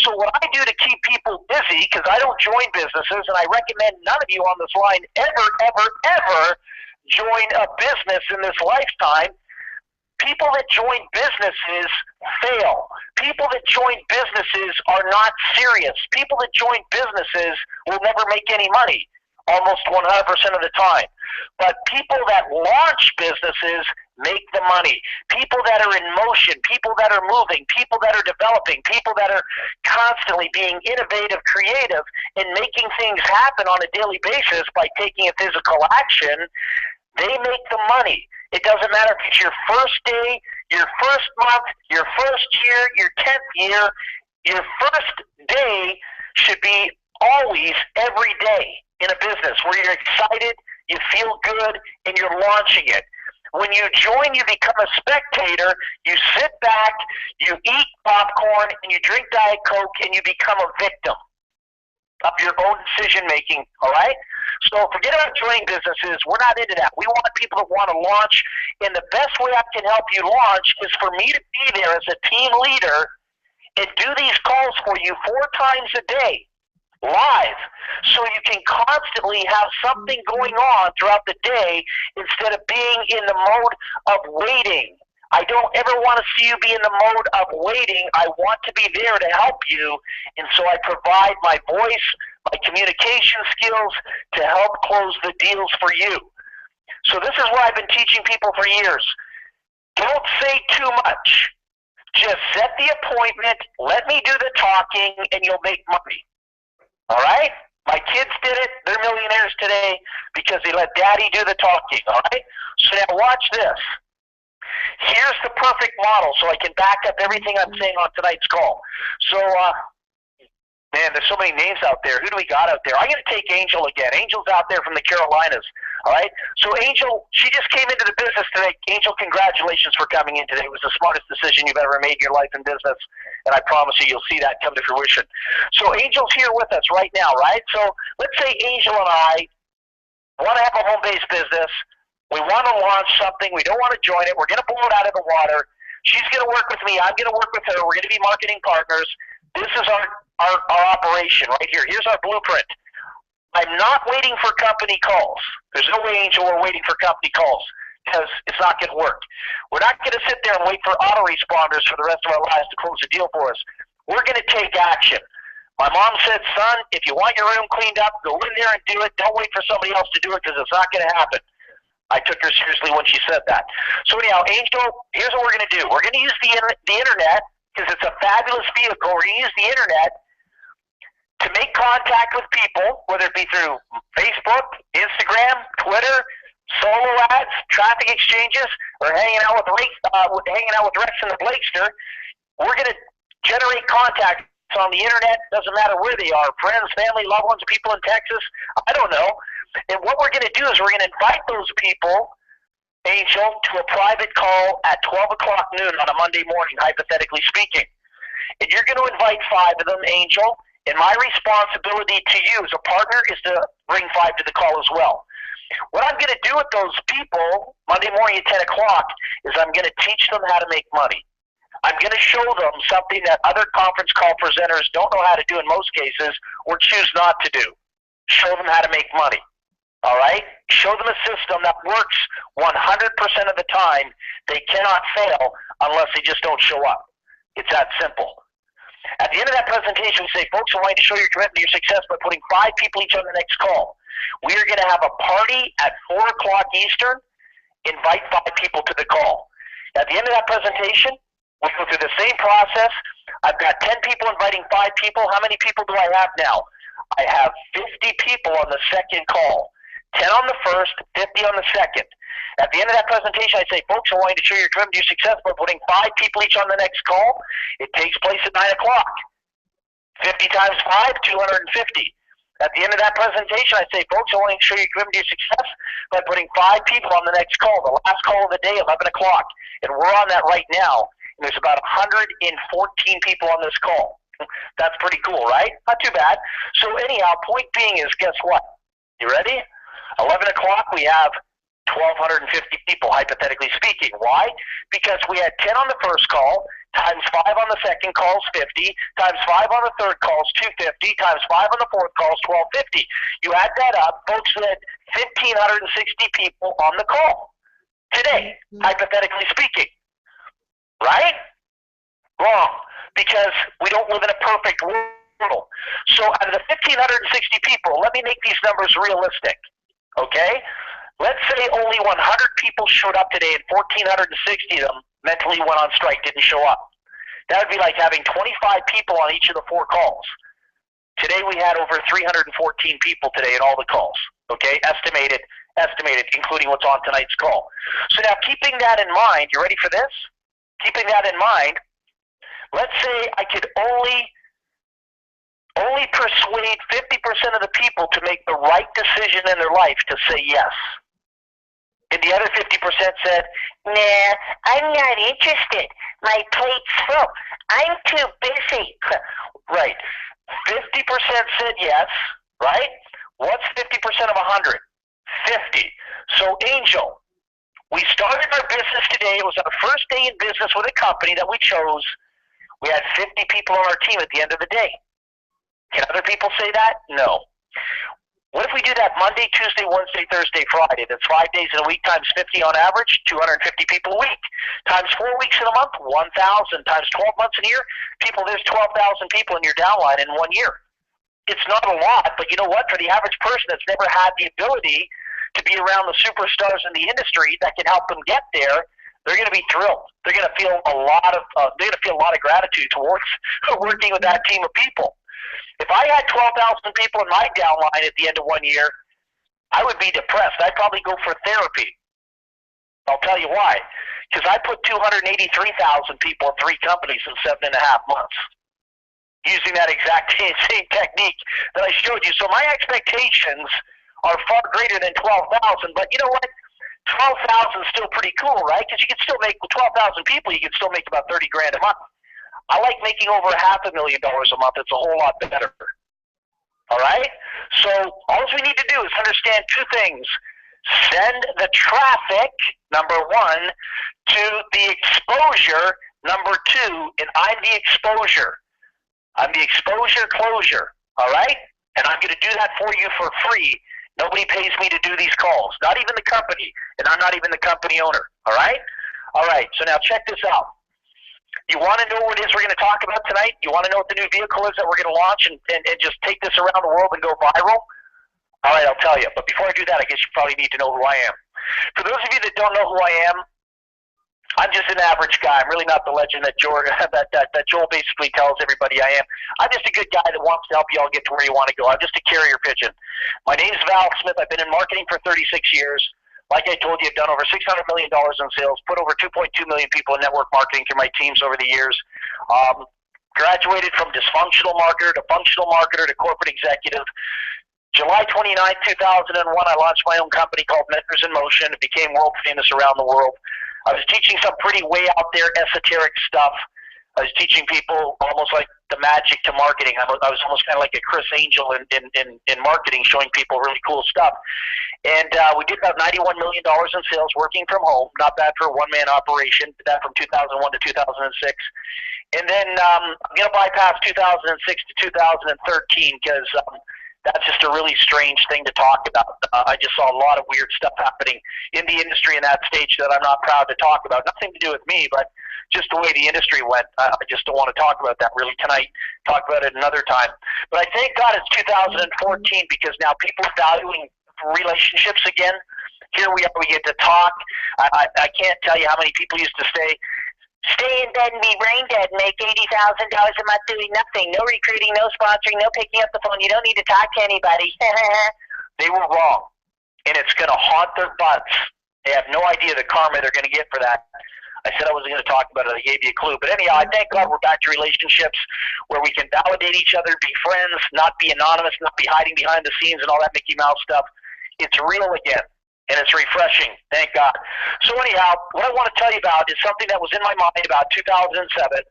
So what I do to keep people busy, because I don't join businesses, and I recommend none of you on this line ever join a business in this lifetime. People that join businesses fail. People that join businesses are not serious. People that join businesses will never make any money, almost 100% of the time. But people that launch businesses make the money. People that are in motion, people that are moving, people that are developing, people that are constantly being innovative, creative, and making things happen on a daily basis by taking a physical action, they make the money. It doesn't matter if it's your first day, your first month, your first year, your 10th year. Your first day should be always every day in a business where you're excited, you feel good, and you're launching it. When you join, you become a spectator, you sit back, you eat popcorn, and you drink Diet Coke, and you become a victim of your own decision-making, all right? So forget about joining businesses. We're not into that. We want people that want to launch, and the best way I can help you launch is for me to be there as a team leader and do these calls for you 4 times a day, live, so you can constantly have something going on throughout the day instead of being in the mode of waiting. I don't ever want to see you be in the mode of waiting. I want to be there to help you, and so I provide my voice, my communication skills to help close the deals for you. So this is what I've been teaching people for years. Don't say too much. Just set the appointment, let me do the talking, and you'll make money. All right? My kids did it. They're millionaires today because they let Daddy do the talking. All right? So now watch this. Here's the perfect model so I can back up everything I'm saying on tonight's call. So, man, there's so many names out there. Who do we got out there? I'm going to take Angel again. Angel's out there from the Carolinas. All right? So, Angel, she just came into the business today. Angel, congratulations for coming in today. It was the smartest decision you've ever made in your life and business, and I promise you'll see that come to fruition. So, Angel's here with us right now, right? So, let's say Angel and I want to have a home-based business. We want to launch something. We don't want to join it. We're going to blow it out of the water. She's going to work with me. I'm going to work with her. We're going to be marketing partners. This is our operation right here. Here's our blueprint. I'm not waiting for company calls. There's no way, Angel, we're waiting for company calls because it's not going to work. We're not going to sit there and wait for autoresponders for the rest of our lives to close a deal for us. We're going to take action. My mom said, son, if you want your room cleaned up, go in there and do it. Don't wait for somebody else to do it because it's not going to happen. I took her seriously when she said that. So anyhow, Angel, here's what we're going to do. We're going to use the internet because it's a fabulous vehicle. We're going to use the internet to make contact with people, whether it be through Facebook, Instagram, Twitter, solo ads, traffic exchanges, or hanging out with Rex and the Blakester. We're going to generate contacts on the internet. Doesn't matter where they are, friends, family, loved ones, people in Texas. I don't know. And what we're going to do is we're going to invite those people, Angel, to a private call at 12 o'clock noon on a Monday morning, hypothetically speaking. And you're going to invite 5 of them, Angel. And my responsibility to you as a partner is to bring 5 to the call as well. What I'm going to do with those people Monday morning at 10 o'clock is I'm going to teach them how to make money. I'm going to show them something that other conference call presenters don't know how to do in most cases or choose not to do. Show them how to make money. All right? Show them a system that works 100% of the time. They cannot fail unless they just don't show up. It's that simple. At the end of that presentation, we say, folks, I want you to show your commitment to your success by putting 5 people each on the next call. We are going to have a party at 4 o'clock Eastern. Invite 5 people to the call. At the end of that presentation, we'll go through the same process. I've got 10 people inviting 5 people. How many people do I have now? I have 50 people on the second call. 10 on the first, 50 on the second. At the end of that presentation, I say, folks, I want you to show your commitment to your success by putting 5 people each on the next call. It takes place at 9 o'clock. 50 times 5, 250. At the end of that presentation, I say, folks, I want you to show your commitment to your success by putting 5 people on the next call, the last call of the day, 11 o'clock. And we're on that right now. And there's about 114 people on this call. That's pretty cool, right? Not too bad. So anyhow, point being is, guess what? You ready? 11 o'clock, we have 1,250 people, hypothetically speaking. Why? Because we had 10 on the first call, times 5 on the second call is 50, times 5 on the third call is 250, times 5 on the fourth call is 1,250. You add that up, folks, we had 1,560 people on the call today, hypothetically speaking. Right? Wrong. Because we don't live in a perfect world. So out of the 1,560 people, let me make these numbers realistic. Okay? Let's say only 100 people showed up today and 1,460 of them mentally went on strike, didn't show up. That would be like having 25 people on each of the 4 calls. Today we had over 314 people today in all the calls. Okay? Estimated, including what's on tonight's call. So now keeping that in mind, you ready for this? Keeping that in mind, let's say I could only persuade 50% of the people to make the right decision in their life to say yes. And the other 50% said, nah, I'm not interested. My plate's full. I'm too busy. Right. 50% said yes, right? What's 50% of 100? 50. So, Angel, we started our business today. It was our first day in business with a company that we chose. We had 50 people on our team at the end of the day. Can other people say that? No. What if we do that Monday, Tuesday, Wednesday, Thursday, Friday? That's 5 days in a week times 50 on average, 250 people a week. Times 4 weeks in a month, 1,000. Times 12 months in a year, there's 12,000 people in your downline in 1 year. It's not a lot, but you know what? For the average person that's never had the ability to be around the superstars in the industry that can help them get there, They're going to be thrilled. They're going to feel a lot of gratitude towards working with that team of people. If I had 12,000 people in my downline at the end of 1 year, I would be depressed. I'd probably go for therapy. I'll tell you why. Because I put 283,000 people in 3 companies in 7.5 months, using that exact same technique that I showed you. So my expectations are far greater than 12,000. But you know what? 12,000 is still pretty cool, right? Because you can still make, with 12,000 people, you can still make about 30 grand a month. I like making over $500,000 a month. It's a whole lot better. All right? So all we need to do is understand 2 things. Send the traffic, number 1, to the exposure, number 2, and I'm the exposure. I'm the exposure closure, all right? And I'm going to do that for you for free. Nobody pays me to do these calls, not even the company, and I'm not even the company owner, all right? All right, so now check this out. You want to know what it is we're going to talk about tonight? You want to know what the new vehicle is that we're going to launch and just take this around the world and go viral? All right, I'll tell you. But before I do that, I guess you probably need to know who I am. For those of you that don't know who I am, I'm just an average guy. I'm really not the legend that Joel basically tells everybody I am. I'm just a good guy that wants to help you all get to where you want to go. I'm just a carrier pigeon. My name's Val Smith. I've been in marketing for 36 years. Like I told you, I've done over $600 million in sales, put over 2.2 million people in network marketing through my teams over the years. Graduated from dysfunctional marketer to functional marketer to corporate executive. July 29, 2001, I launched my own company called Mentors in Motion. It became world famous around the world. I was teaching some pretty way out there esoteric stuff. I was teaching people almost like the magic to marketing. I was almost kind of like a Chris Angel in marketing, showing people really cool stuff. And we did about $91 million in sales working from home. Not bad for a one-man operation. Did that from 2001 to 2006. And then I'm going to bypass 2006 to 2013 because that's just a really strange thing to talk about. I just saw a lot of weird stuff happening in the industry in that stage that I'm not proud to talk about. Nothing to do with me, but just the way the industry went. I just don't want to talk about that really tonight. Talk about it another time. But I thank God it's 2014 because now people are valuing relationships again. Here we are. We get to talk. I can't tell you how many people used to stay in bed and be brain dead and make $80,000 a month doing nothing. No recruiting, no sponsoring, no picking up the phone. You don't need to talk to anybody. They were wrong. And it's going to haunt their butts. They have no idea the karma they're going to get for that. I said I wasn't going to talk about it. I gave you a clue. But anyhow, I thank God we're back to relationships where we can validate each other, be friends, not be anonymous, not be hiding behind the scenes and all that Mickey Mouse stuff. It's real again. And it's refreshing, thank God. So anyhow, what I want to tell you about is something that was in my mind about 2007. It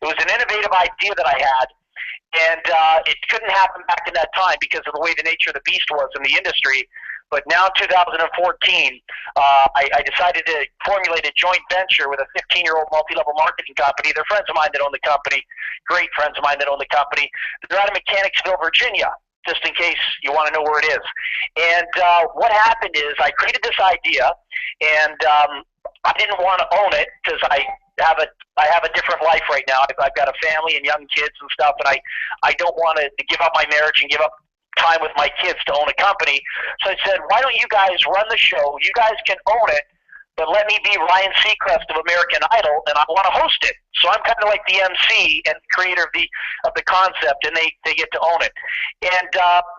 was an innovative idea that I had, and it couldn't happen back in that time because of the way the nature of the beast was in the industry. But now in 2014, I decided to formulate a joint venture with a 15-year-old multi-level marketing company. They're friends of mine that own the company, great friends of mine that own the company. They're out of Mechanicsville, Virginia, just in case you want to know where it is. And what happened is I created this idea, and I didn't want to own it because I have a different life right now. I've got a family and young kids and stuff, and I don't want to give up my marriage and give up time with my kids to own a company. So I said, why don't you guys run the show? You guys can own it, but let me be Ryan Seacrest of American Idol, and I want to host it. So I'm kind of like the MC and creator of the concept, and they get to own it. And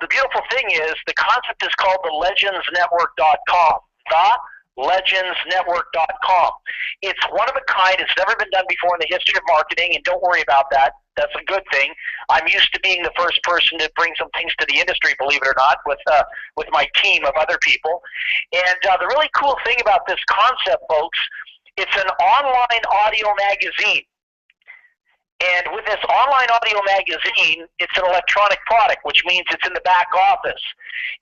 the beautiful thing is the concept is called the legendsnetwork.com. legendsnetwork.com. It's one of a kind. It's never been done before in the history of marketing, and don't worry about that. That's a good thing. I'm used to being the first person to bring some things to the industry, believe it or not, with my team of other people. And the really cool thing about this concept, folks, it's an online audio magazine. And with this online audio magazine, it's an electronic product, which means it's in the back office.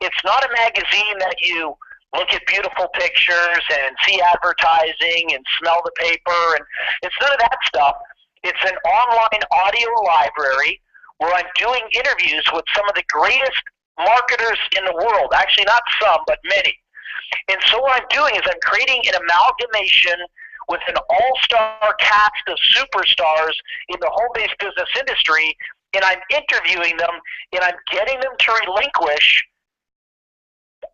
It's not a magazine that you look at beautiful pictures and see advertising and smell the paper, and it's none of that stuff. It's an online audio library where I'm doing interviews with some of the greatest marketers in the world. Actually, not some, but many. And so what I'm doing is I'm creating an amalgamation with an all-star cast of superstars in the home-based business industry, and I'm interviewing them, and I'm getting them to relinquish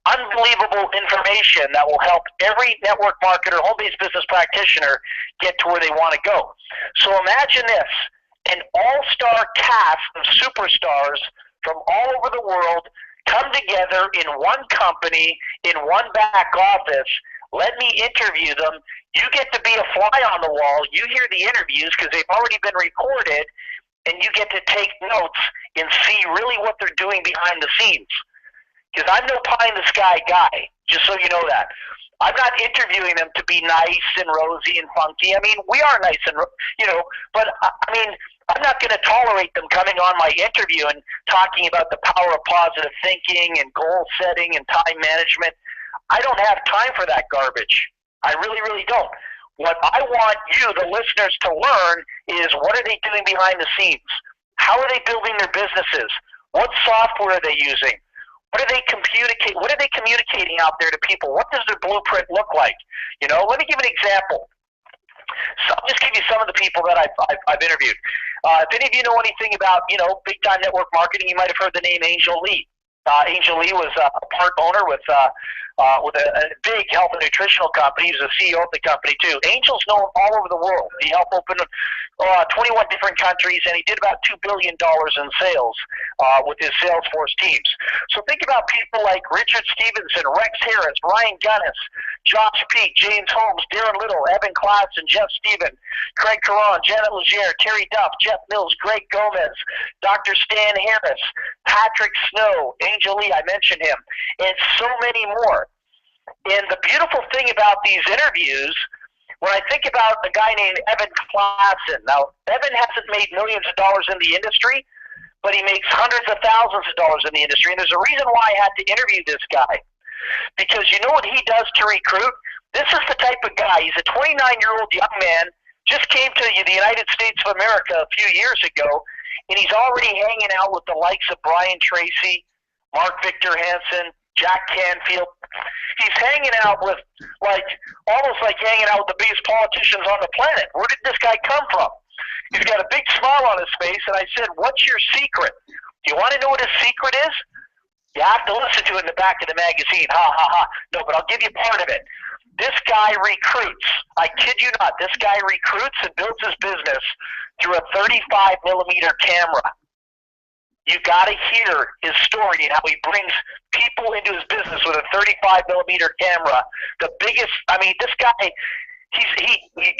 unbelievable information that will help every network marketer, home-based business practitioner get to where they want to go. So imagine this, an all-star cast of superstars from all over the world come together in one company, in one back office. Let me interview them. You get to be a fly on the wall. You hear the interviews because they've already been recorded, and you get to take notes and see really what they're doing behind the scenes. Because I'm no pie-in-the-sky guy, just so you know that. I'm not interviewing them to be nice and rosy and funky. I mean, we are nice and, but I mean, I'm not going to tolerate them coming on my interview and talking about the power of positive thinking and goal setting and time management. I don't have time for that garbage. I really, really don't. What I want you, the listeners, to learn is what are they doing behind the scenes? How are they building their businesses? What software are they using? What are they communicating out there to people? What does their blueprint look like? Let me give an example. So I'll just give you some of the people that I've interviewed. If any of you know anything about, big time network marketing, you might have heard the name Angel Lee. Angel Lee was a part owner with a big health and nutritional company. He was the CEO of the company too. Angel's known all over the world. He helped open 21 different countries, and he did about $2 billion in sales with his Salesforce teams. So think about people like Richard Stevenson, Rex Harris, Ryan Gunnis, Josh Peak, James Holmes, Darren Little, Evan Klassen, Jeff Steven, Craig Caron, Janet Legere, Terry Duff, Jeff Mills, Greg Gomez, Dr. Stan Harris, Patrick Snow, Angel Lee, I mentioned him, and so many more. And the beautiful thing about these interviews, when I think about a guy named Evan Klassen, now Evan hasn't made millions of dollars in the industry, but he makes hundreds of thousands of dollars in the industry. And there's a reason why I had to interview this guy. Because you know what he does to recruit? This is the type of guy. He's a 29-year-old young man, just came to the United States of America a few years ago, and he's already hanging out with the likes of Brian Tracy, Mark Victor Hansen, Jack Canfield. He's hanging out with, almost like hanging out with the biggest politicians on the planet. Where did this guy come from? He's got a big smile on his face, and I said, what's your secret? Do you want to know what his secret is? You have to listen to it in the back of the magazine. Ha, ha, ha. No, but I'll give you part of it. This guy recruits. I kid you not. This guy recruits and builds his business through a 35-millimeter camera. You got to hear his story and how he brings people into his business with a 35-millimeter camera. The biggest, this guy,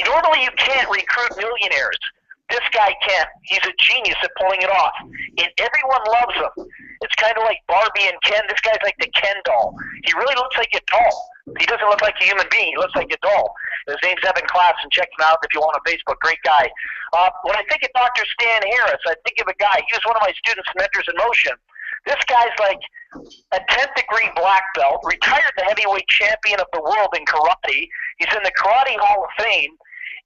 normally you can't recruit millionaires. This guy can. He's a genius at pulling it off. And everyone loves him. It's kind of like Barbie and Ken. This guy's like the Ken doll. He really looks like a doll. He doesn't look like a human being. He looks like a doll. His name's Evan Klassen. Check him out if you want on Facebook. Great guy. When I think of Dr. Stan Harris, I think of a guy. He was one of my students and mentors in motion. This guy's like a 10th degree black belt, retired the heavyweight champion of the world in karate. He's in the Karate Hall of Fame.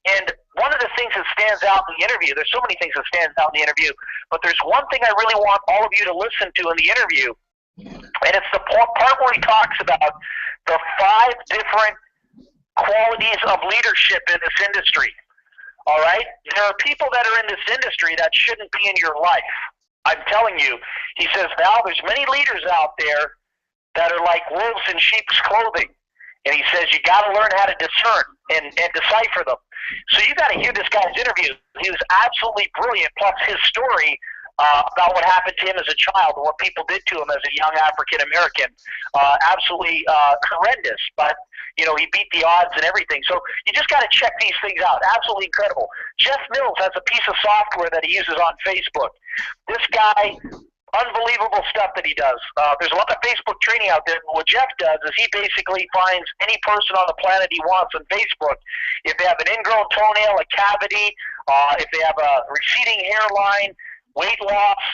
And one of the things that stands out in the interview, there's so many things that stands out in the interview, but there's one thing I really want all of you to listen to in the interview, and it's the part where he talks about the 5 different qualities of leadership in this industry. All right? There are people that are in this industry that shouldn't be in your life. I'm telling you. He says, Val, there's many leaders out there that are like wolves in sheep's clothing. And he says you got to learn how to discern and decipher them. So you got to hear this guy's interview. He was absolutely brilliant, plus his story about what happened to him as a child and what people did to him as a young African American. Absolutely horrendous, but he beat the odds and everything. So you just got to check these things out. Absolutely incredible. Jeff Mills has a piece of software that he uses on Facebook. This guy, unbelievable stuff that he does. There's a lot of Facebook training out there. What Jeff does is he basically finds any person on the planet he wants on Facebook. If they have an ingrown toenail, a cavity, if they have a receding hairline, weight loss,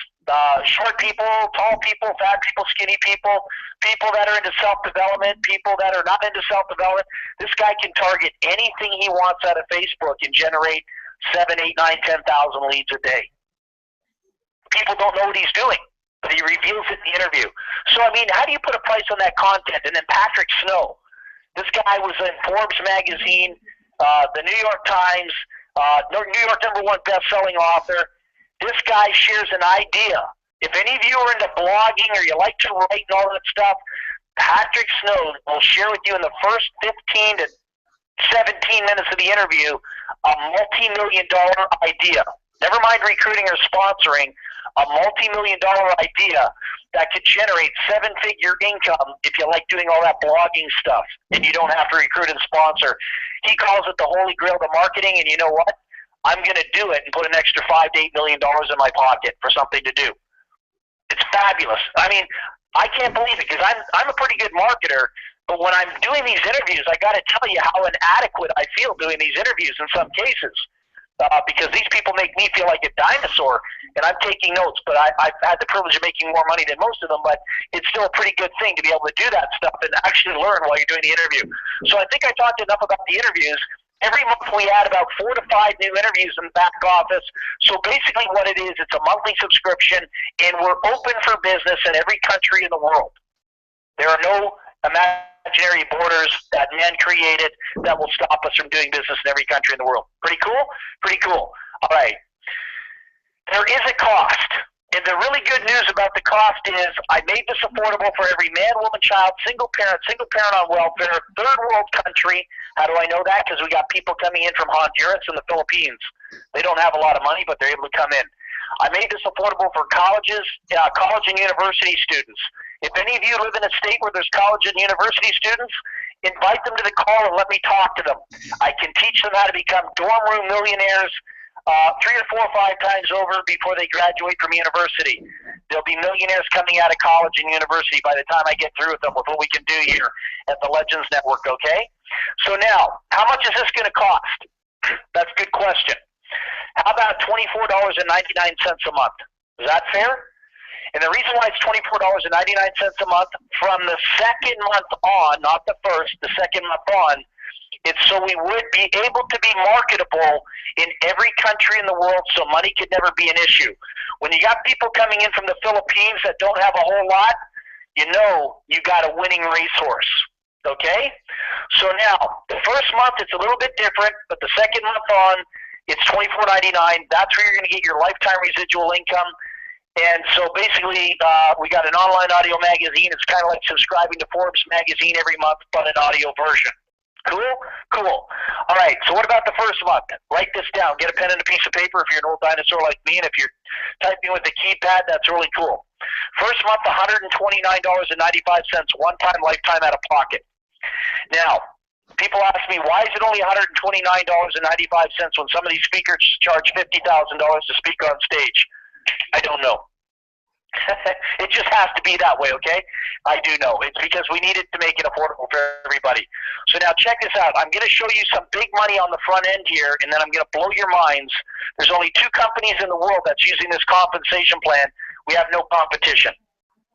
short people, tall people, fat people, skinny people, people that are into self-development, people that are not into self-development, this guy can target anything he wants out of Facebook and generate 7, 8, 9, 10,000 leads a day. People don't know what he's doing, but he reveals it in the interview. So, how do you put a price on that content? And then Patrick Snow. This guy was in Forbes magazine, the New York Times, New York #1 best-selling author. This guy shares an idea. If any of you are into blogging or you like to write and all that stuff, Patrick Snow will share with you in the first 15 to 17 minutes of the interview a multi-million-dollar idea. Never mind recruiting or sponsoring, a multi-million-dollar idea that could generate seven-figure income if you like doing all that blogging stuff and you don't have to recruit and sponsor. He calls it the holy grail of marketing, and you know what? I'm going to do it and put an extra $5 to $8 million in my pocket for something to do. It's fabulous. I mean, I can't believe it because I'm a pretty good marketer, but when I'm doing these interviews, I got to tell you how inadequate I feel doing these interviews in some cases. Because these people make me feel like a dinosaur, and I'm taking notes, but I've had the privilege of making more money than most of them, but it's still a pretty good thing to be able to do that stuff and actually learn while you're doing the interview. So I think I talked enough about the interviews. Every month we add about 4 to 5 new interviews in the back office. So basically what it is, it's a monthly subscription, and we're open for business in every country in the world. There are no imaginary borders that man created that will stop us from doing business in every country in the world. Pretty cool? Pretty cool. All right. There is a cost. And the really good news about the cost is I made this affordable for every man, woman, child, single parent on welfare, third world country. How do I know that? Because we got people coming in from Honduras and the Philippines. They don't have a lot of money, but they're able to come in. I made this affordable for colleges, college and university students. If any of you live in a state where there's college and university students, invite them to the call and let me talk to them. I can teach them how to become dorm room millionaires 3 or 4 or 5 times over before they graduate from university. There'll be millionaires coming out of college and university by the time I get through with them with what we can do here at the Legends Network, okay? So now, how much is this going to cost? That's a good question. How about $24.99 a month? Is that fair? And the reason why it's $24.99 a month from the second month on, not the first, the second month on, it's so we would be able to be marketable in every country in the world so money could never be an issue. When you got people coming in from the Philippines that don't have a whole lot, you know you got a winning racehorse. Okay? So now, the first month it's a little bit different, but the second month on, it's $24.99. That's where you're going to get your lifetime residual income. And so basically, we got an online audio magazine. It's kind of like subscribing to Forbes magazine every month, but an audio version. Cool? Cool. All right, so what about the first month? Write this down. Get a pen and a piece of paper if you're an old dinosaur like me, and if you're typing with a keypad, that's really cool. First month, $129.95, one-time, lifetime out of pocket. Now, people ask me, why is it only $129.95 when some of these speakers charge $50,000 to speak on stage? I don't know. It just has to be that way, okay? I do know. It's because we need it to make it affordable for everybody. So now check this out. I'm going to show you some big money on the front end here, and then I'm going to blow your minds. There's only 2 companies in the world that's using this compensation plan. We have no competition.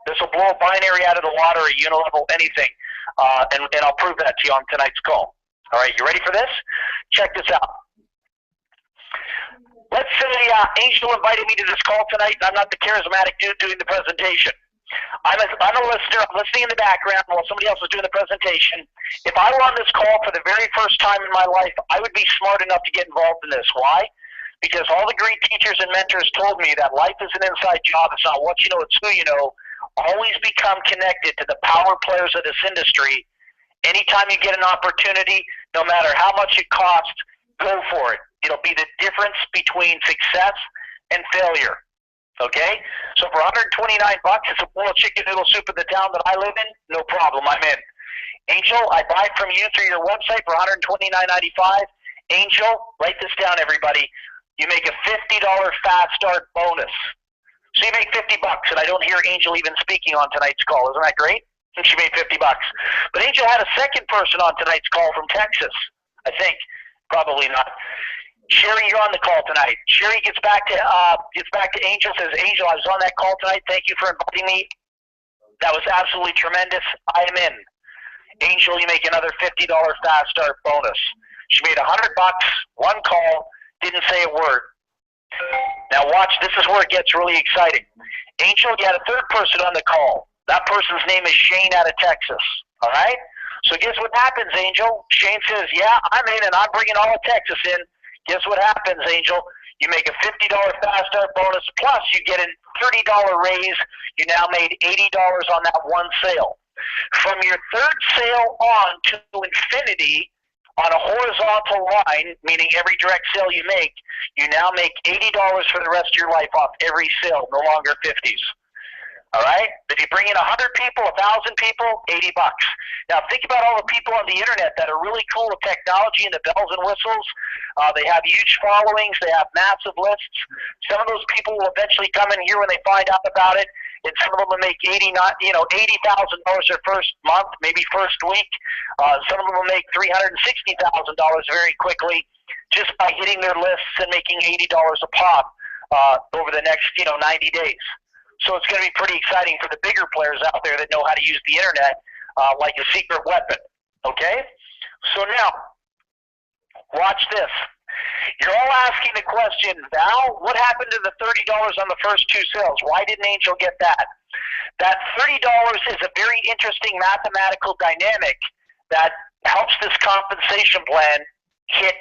This will blow a binary out of the water, a unilevel, anything. And I'll prove that to you on tonight's call. All right, you ready for this? Check this out. Let's say Angel invited me to this call tonight, and I'm not the charismatic dude doing the presentation. I'm a listener. I'm listening in the background while somebody else is doing the presentation. If I were on this call for the very first time in my life, I would be smart enough to get involved in this. Why? Because all the great teachers and mentors told me that life is an inside job. It's not what you know, it's who you know. Always become connected to the power players of this industry. Anytime you get an opportunity, no matter how much it costs, go for it. It'll be the difference between success and failure. Okay? So for $129, it's a bowl of chicken noodle soup in the town that I live in, no problem, I'm in. Angel, I buy from you through your website for $129.95. Angel, write this down, everybody. You make a $50 fast start bonus. So you make $50, and I don't hear Angel even speaking on tonight's call. Isn't that great? And she made $50. But Angel had a second person on tonight's call from Texas, I think. Probably not. Sherry, you're on the call tonight. Sherry gets back to Angel, says, Angel, I was on that call tonight. Thank you for inviting me. That was absolutely tremendous. I am in. Angel, you make another $50 fast start bonus. She made $100, one call, didn't say a word. Now watch, this is where it gets really exciting. Angel, you had a third person on the call. That person's name is Shane out of Texas. All right? So guess what happens, Angel? Shane says, yeah, I'm in, and I'm bringing all of Texas in. Guess what happens, Angel? You make a $50 fast start bonus, plus you get a $30 raise. You now made $80 on that one sale. From your third sale on to infinity on a horizontal line, meaning every direct sale you now make $80 for the rest of your life off every sale, no longer 50s. All right? If you bring in 100 people, 1,000 people, $80. Now think about all the people on the internet that are really cool with technology and the bells and whistles. They have huge followings. They have massive lists. Some of those people will eventually come in here when they find out about it, and some of them will make $80,000 their first month, maybe first week. Some of them will make $360,000 very quickly just by hitting their lists and making $80 a pop over the next 90 days. So it's going to be pretty exciting for the bigger players out there that know how to use the internet like a secret weapon. Okay? So now, watch this. You're all asking the question, Val, what happened to the $30 on the first two sales? Why didn't Angel get that? That $30 is a very interesting mathematical dynamic that helps this compensation plan hit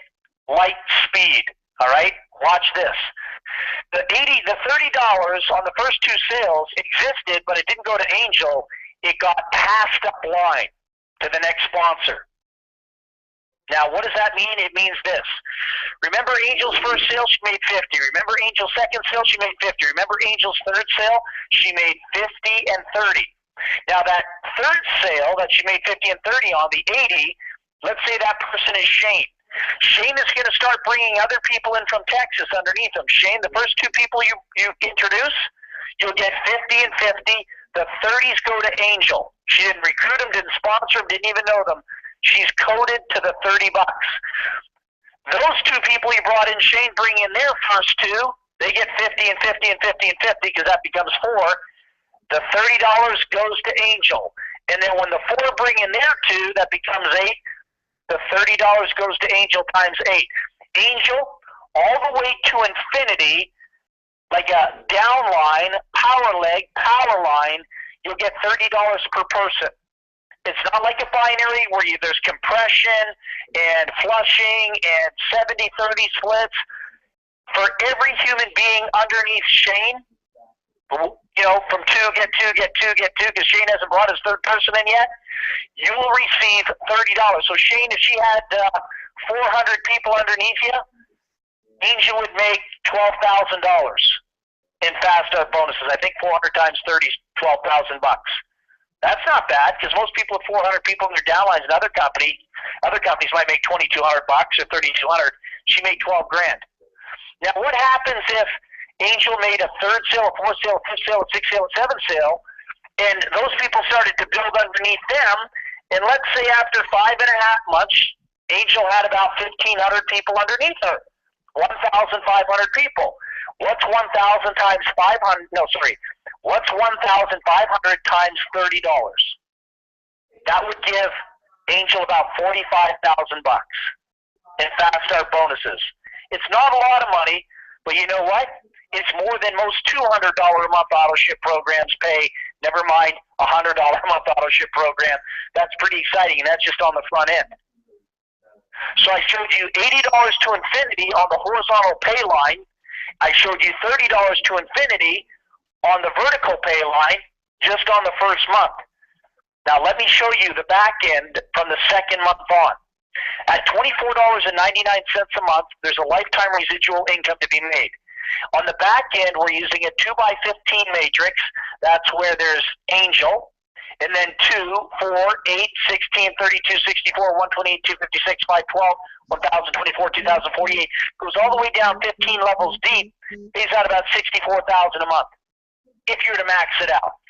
light speed. All right? Watch this. The $30 on the first two sales existed, but it didn't go to Angel. It got passed up line to the next sponsor. Now, what does that mean? It means this. Remember Angel's first sale? She made 50. Remember Angel's second sale? She made 50. Remember Angel's third sale? She made 50 and 30. Now, that third sale that she made 50 and 30 on, the 80, let's say that person is Shane. Shane is going to start bringing other people in from Texas underneath him. Shane, the first two people you introduce, you'll get 50 and 50. The 30s go to Angel. She didn't recruit them, didn't sponsor them, didn't even know them. She's coded to the $30. Those two people you brought in, Shane, bring in their first two. They get 50 and 50 and 50 and 50 because that becomes 4. The $30 goes to Angel. And then when the 4 bring in their two, that becomes 8. The $30 goes to Angel times 8. Angel, all the way to infinity, like a downline, power leg, power line, you'll get $30 per person. It's not like a binary where there's compression and flushing and 70-30 splits. For every human being underneath Shane, from 2, get 2, get 2, get 2, because Shane hasn't brought his third person in yet, you will receive $30. So Shane, if she had 400 people underneath you, Angel would make $12,000 in fast start bonuses. I think 400 times 30 is $12,000. That's not bad, because most people with 400 people in their downlines in other companies might make $2,200 or $3,200. She made $12 grand. Now, what happens if Angel made a third sale, a fourth sale, a fifth sale, a sixth sale, a seventh sale, and those people started to build underneath them, and let's say after 5.5 months, Angel had about 1,500 people underneath her, 1,500 people. What's 1,000 times 500? No, sorry. What's 1,500 times $30? That would give Angel about $45,000 in fast start bonuses. It's not a lot of money, but you know what? It's more than most $200 a month auto ship programs pay. Never mind a $100 a month auto ship program. That's pretty exciting, and that's just on the front end. So I showed you $80 to infinity on the horizontal pay line. I showed you $30 to infinity on the vertical pay line just on the first month. Now let me show you the back end from the second month on. At $24.99 a month, there's a lifetime residual income to be made. On the back end, we're using a 2x15 matrix. That's where there's Angel, and then 2, 4, 8, 16, 32, 64, 128, 256, 512, 1024, 2048. Goes all the way down 15 levels deep. Pays out about $64,000 a month if you were to max it out.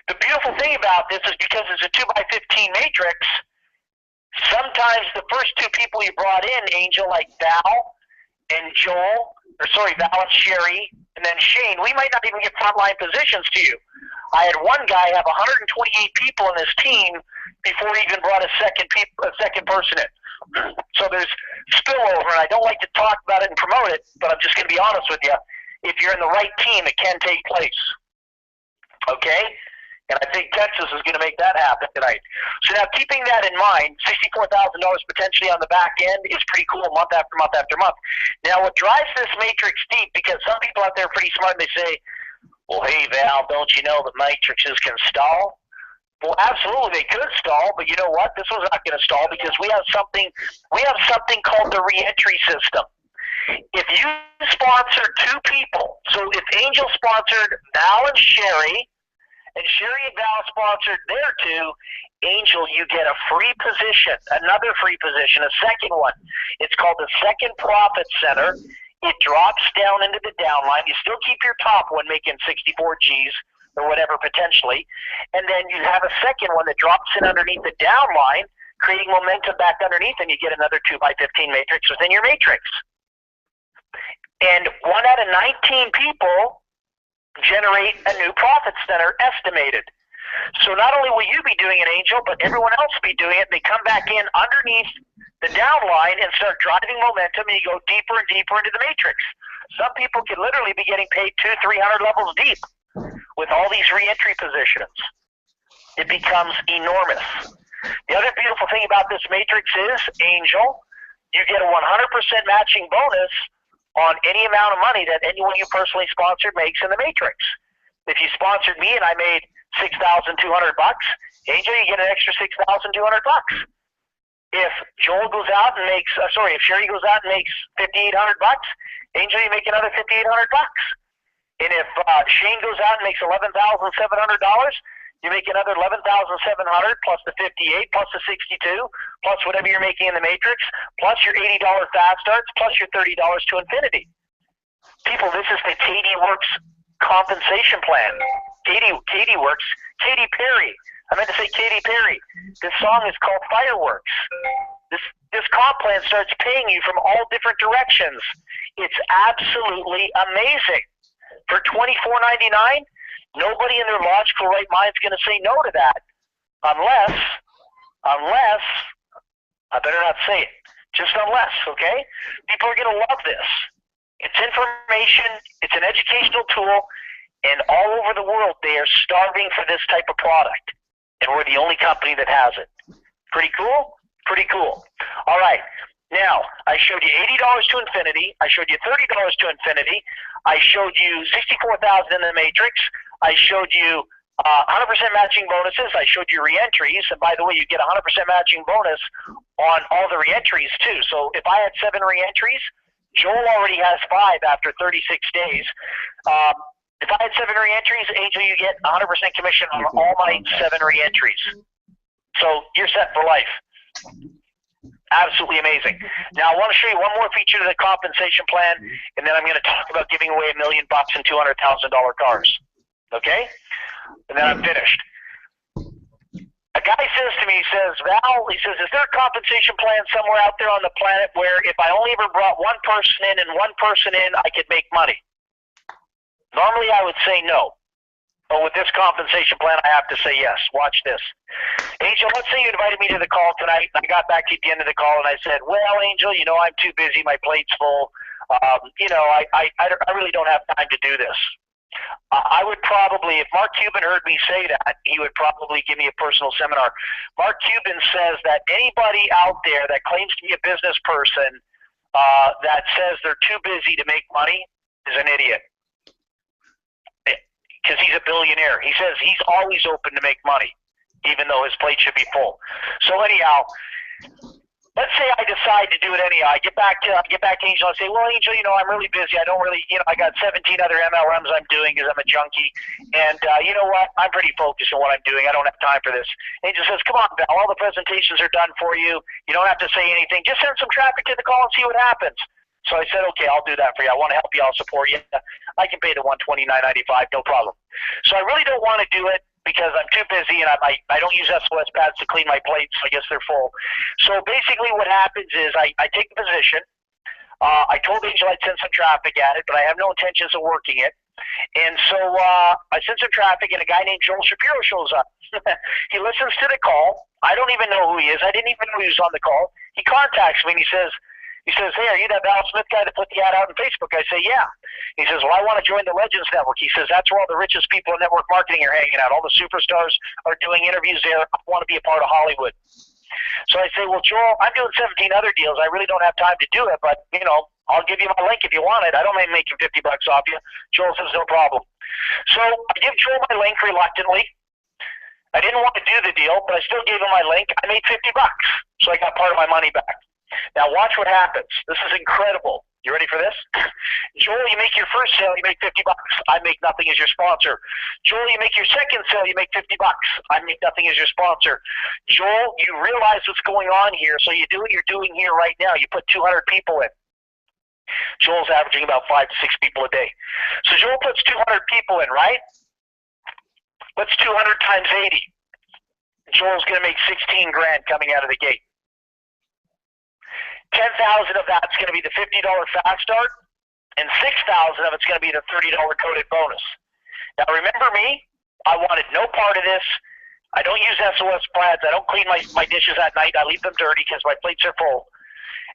The beautiful thing about this is because it's a 2x15 matrix, sometimes the first two people you brought in, Angel, like Val and Val and Sherry, and then Shane, we might not even get frontline positions to you. I had one guy have 128 people in his team before he even brought a second person in. So there's spillover, and I don't like to talk about it and promote it, but I'm just going to be honest with you. If you're in the right team, it can take place. Okay? And I think Texas is going to make that happen tonight. So now, keeping that in mind, $64,000 potentially on the back end is pretty cool month after month after month. Now, what drives this matrix deep, because some people out there are pretty smart, and they say, well, hey, Val, don't you know that matrices can stall? Well, absolutely, they could stall, but you know what? This one's not going to stall because we have something called the reentry system. If you sponsor 2 people, so if Angel sponsored Val and Sherry and Val sponsored their 2, Angel, you get a free position, another free position, a second one. It's called the Second Profit Center. It drops down into the downline. You still keep your top one making 64 Gs or whatever potentially, and then you have a second one that drops in underneath the downline, creating momentum back underneath, and you get another 2x15 matrix within your matrix. And 1 out of 19 people generate a new profit center estimated. So not only will you be doing it, Angel, but everyone else will be doing it. They come back in underneath the downline and start driving momentum, and you go deeper and deeper into the matrix. Some people could literally be getting paid 200-300 levels deep with all these reentry positions. It becomes enormous. The other beautiful thing about this matrix is, Angel, you get a 100% matching bonus on any amount of money that anyone you personally sponsored makes in the matrix. If you sponsored me and I made $6,200, Angel, you get an extra $6,200. If Joel goes out and makes, if Sherry goes out and makes $5,800, Angel, you make another $5,800. And if Shane goes out and makes $11,700, you make another $11,700 plus the 58 plus the 62 plus whatever you're making in the matrix plus your $80 fast starts plus your $30 to infinity. People, this is the Katie Works compensation plan. Katie Works. Katy Perry. I meant to say Katy Perry. This song is called Fireworks. This comp plan starts paying you from all different directions. It's absolutely amazing. For $24.99, nobody in their logical right mind is going to say no to that, unless I better not say it. Just unless, okay? People are going to love this. It's information. It's an educational tool, and all over the world they are starving for this type of product, and we're the only company that has it. Pretty cool? Pretty cool. All right. Now, I showed you $80 to infinity. I showed you $30 to infinity. I showed you $64,000 in the matrix. I showed you 100% matching bonuses. I showed you reentries. And by the way, you get 100% matching bonus on all the reentries too. So if I had 7 reentries, Joel already has 5 after 36 days. If I had 7 reentries, Angel, you get 100% commission on all my 7 reentries. So you're set for life. Absolutely amazing. Now I want to show you one more feature to the compensation plan, and then I'm going to talk about giving away $1 million and $200,000 cars. Okay? And then I'm finished. A guy says to me, he says, Val, he says, is there a compensation plan somewhere out there on the planet where if I only ever brought one person in and one person in, I could make money? Normally I would say no. But with this compensation plan, I have to say yes. Watch this. Angel, let's say you invited me to the call tonight. I got back to you at the end of the call, and I said, well, Angel, you know, I'm too busy. My plate's full. You know, I really don't have time to do this. I would probably, if Mark Cuban heard me say that, he would probably give me a personal seminar. Mark Cuban says that anybody out there that claims to be a business person that says they're too busy to make money is an idiot. Because he's a billionaire. He says he's always open to make money, even though his plate should be full. So anyhow, let's say I decide to do it anyhow. I get back to Angel. I say, well, Angel, you know, I'm really busy. I don't really, you know, I got 17 other MLMs I'm doing because I'm a junkie. And you know what? I'm pretty focused on what I'm doing. I don't have time for this. Angel says, come on, Val. All the presentations are done for you. You don't have to say anything. Just send some traffic to the call and see what happens. So I said, okay, I'll do that for you. I want to help you. I'll support you. I can pay the $129.95, no problem. So I really don't want to do it because I'm too busy and I don't use SOS pads to clean my plates. So I guess they're full. So basically what happens is I take the position. I told Angel I'd send some traffic at it, but I have no intentions of working it. And so I send some traffic, and a guy named Joel Shapiro shows up. He listens to the call. I don't even know who he is. I didn't even know he was on the call. He contacts me, and he says, hey, are you that Val Smith guy that put the ad out on Facebook? I say, yeah. He says, well, I want to join the Legends Network. He says, that's where all the richest people in network marketing are hanging out. All the superstars are doing interviews there. I want to be a part of Hollywood. So I say, well, Joel, I'm doing 17 other deals. I really don't have time to do it, but, you know, I'll give you my link if you want it. I don't mind making $50 off you. Joel says, no problem. So I give Joel my link reluctantly. I didn't want to do the deal, but I still gave him my link. I made $50, so I got part of my money back. Now watch what happens. This is incredible. You ready for this? Joel, you make your first sale, you make $50. I make nothing as your sponsor. Joel, you make your second sale, you make $50. I make nothing as your sponsor. Joel, you realize what's going on here, so you do what you're doing here right now. You put 200 people in. Joel's averaging about 5 to 6 people a day. So Joel puts 200 people in, right? What's 200 times 80? Joel's going to make 16 grand coming out of the gate. 10,000 of that's going to be the $50 fast start, and 6,000 of it's going to be the $30 coded bonus. Now remember me, I wanted no part of this. I don't use SOS plaids. I don't clean my dishes at night. I leave them dirty because my plates are full.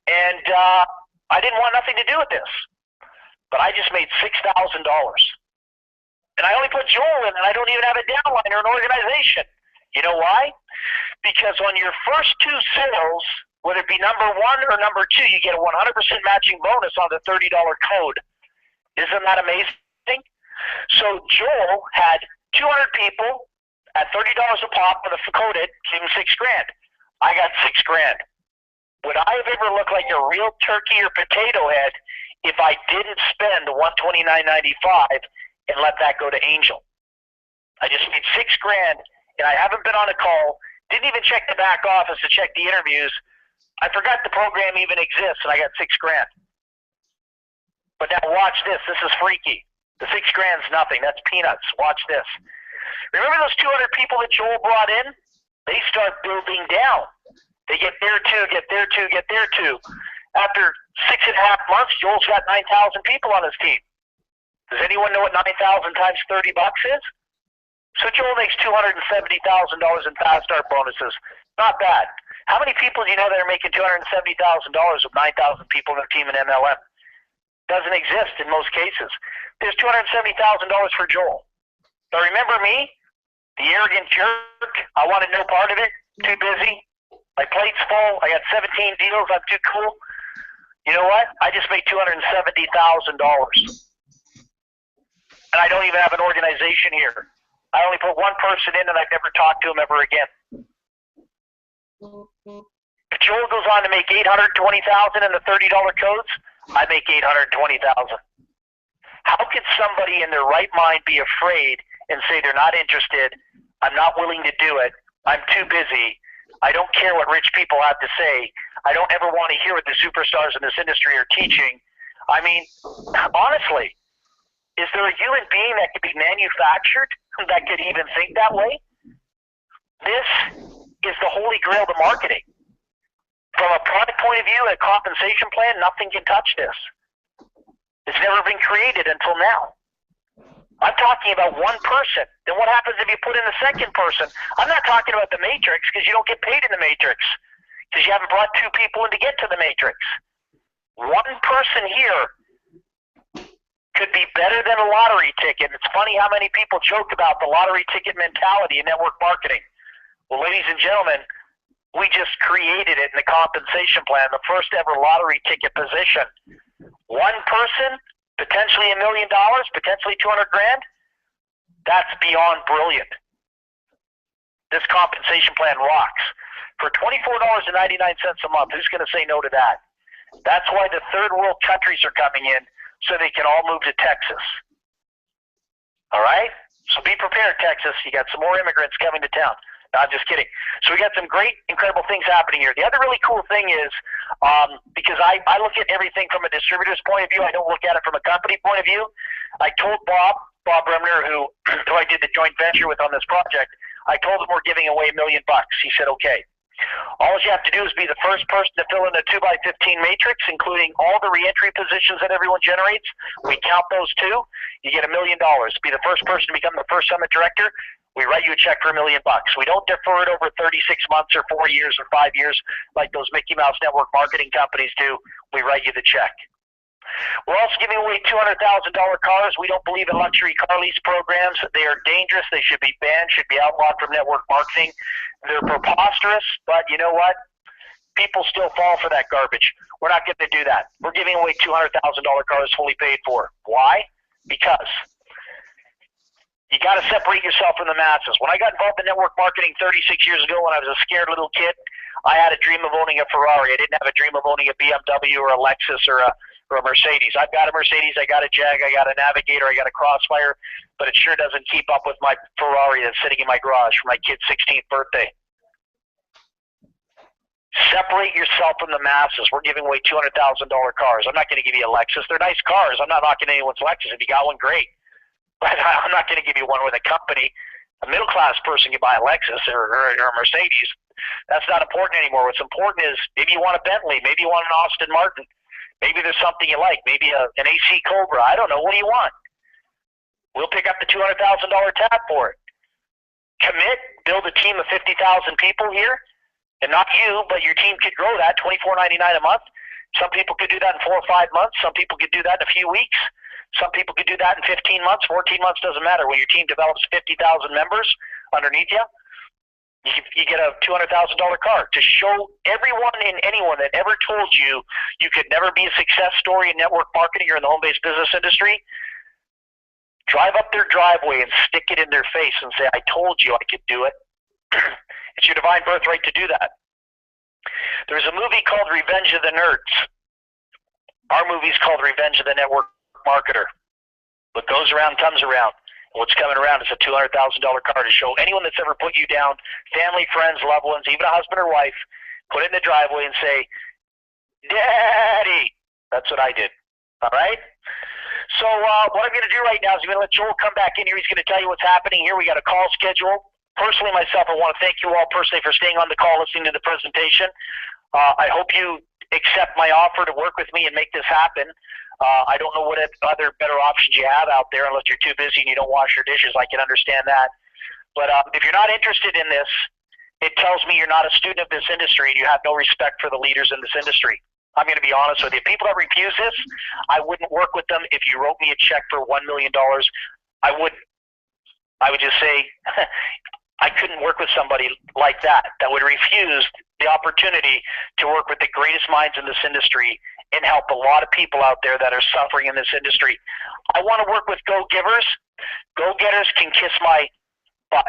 And I didn't want nothing to do with this. But I just made $6,000. And I only put Joel in, and I don't even have a downline or an organization. You know why? Because on your first 2 sales, whether it be number 1 or number 2, you get a 100% matching bonus on the $30 code. Isn't that amazing? So Joel had 200 people at $30 a pop with a coded, gave him $6 grand. I got $6 grand. Would I have ever looked like a real turkey or potato head if I didn't spend the $129.95 and let that go to Angel? I just made $6 grand, and I haven't been on a call, didn't even check the back office to check the interviews. I forgot the program even exists, and I got $6 grand. But now watch this. This is freaky. The $6 grand's nothing. That's peanuts. Watch this. Remember those 200 people that Joel brought in? They start building down. They get there too, get there too, get there too. After 6.5 months, Joel's got 9,000 people on his team. Does anyone know what 9,000 times $30 is? So Joel makes $270,000 in fast start bonuses. Not bad. How many people do you know that are making $270,000 with 9,000 people in their team in MLM? Doesn't exist in most cases. There's $270,000 for Joel. But remember me, the arrogant jerk? I wanted no part of it. Too busy. My plate's full. I got 17 deals. I'm too cool. You know what? I just made $270,000. And I don't even have an organization here. I only put one person in, and I've never talked to him ever again. If Joel goes on to make $820,000 in the $30 codes, I make $820,000. How could somebody in their right mind be afraid and say they're not interested? I'm not willing to do it. I'm too busy. I don't care what rich people have to say. I don't ever want to hear what the superstars in this industry are teaching. I mean, honestly, is there a human being that could be manufactured that could even think that way? This is the holy grail to marketing. From a product point of view, a compensation plan, nothing can touch this. It's never been created until now. I'm talking about one person. Then what happens if you put in a second person? I'm not talking about the matrix because you don't get paid in the matrix because you haven't brought 2 people in to get to the matrix. One person here could be better than a lottery ticket. It's funny how many people joke about the lottery ticket mentality in network marketing. Well, ladies and gentlemen, we just created it in the compensation plan, the first ever lottery ticket position. One person, potentially $1 million, potentially 200 grand. That's beyond brilliant. This compensation plan rocks. For $24.99 a month, who's going to say no to that? That's why the third world countries are coming in, so they can all move to Texas. All right? So be prepared, Texas. You got some more immigrants coming to town. No, I'm just kidding. So we got some great, incredible things happening here. The other really cool thing is, because I look at everything from a distributor's point of view, I don't look at it from a company point of view. I told Bob Bremner, who I did the joint venture with on this project, I told him we're giving away $1 million. He said, okay. All you have to do is be the first person to fill in a 2x15 matrix, including all the reentry positions that everyone generates. We count those too. You get $1 million. Be the first person to become the first summit director. We write you a check for $1 million. We don't defer it over 36 months or 4 years or 5 years like those Mickey Mouse network marketing companies do. We write you the check. We're also giving away $200,000 cars. We don't believe in luxury car lease programs. They are dangerous. They should be banned, should be outlawed from network marketing. They're preposterous, but you know what? People still fall for that garbage. We're not going to do that. We're giving away $200,000 cars fully paid for. Why? Because You got to separate yourself from the masses. When I got involved in network marketing 36 years ago when I was a scared little kid, I had a dream of owning a Ferrari. I didn't have a dream of owning a BMW or a Lexus or a Mercedes. I've got a Mercedes, I got a Jag, I got a Navigator, I got a Crossfire, but it sure doesn't keep up with my Ferrari that's sitting in my garage for my kid's 16th birthday. Separate yourself from the masses. We're giving away $200,000 cars. I'm not going to give you a Lexus. They're nice cars. I'm not knocking anyone's Lexus. If you got one, great. But I'm not going to give you one with a company. A middle-class person can buy a Lexus or a Mercedes. That's not important anymore. What's important is maybe you want a Bentley. Maybe you want an Aston Martin. Maybe there's something you like. Maybe an AC Cobra. I don't know. What do you want? We'll pick up the $200,000 tab for it. Commit. Build a team of 50,000 people here. And not you, but your team could grow that, $24.99 a month. Some people could do that in 4 or 5 months. Some people could do that in a few weeks. Some people could do that in 15 months, 14 months, doesn't matter. When your team develops 50,000 members underneath you, you get a $200,000 car to show everyone and anyone that ever told you you could never be a success story in network marketing or in the home-based business industry. Drive up their driveway and stick it in their face and say, I told you I could do it. It's your divine birthright to do that. There's a movie called Revenge of the Nerds. Our movie's called Revenge of the Network Marketer. What goes around comes around. What's coming around is a $200,000 car to show anyone that's ever put you down, family, friends, loved ones, even a husband or wife, put it in the driveway and say, Daddy. That's what I did. All right? So what I'm going to do right now is I'm going to let Joel come back in here. He's going to tell you what's happening here. We got a call schedule. Personally, myself, I want to thank you all personally for staying on the call, listening to the presentation. I hope you accept my offer to work with me and make this happen. I don't know what other better options you have out there unless you're too busy and you don't wash your dishes. I can understand that. But if you're not interested in this, it tells me you're not a student of this industry and you have no respect for the leaders in this industry. I'm going to be honest with you. People that refuse this, I wouldn't work with them. If you wrote me a check for $1 million, I would just say I couldn't work with somebody like that would refuse the opportunity to work with the greatest minds in this industry and help a lot of people out there that are suffering in this industry. I want to work with go-givers. Go-getters can kiss my butt.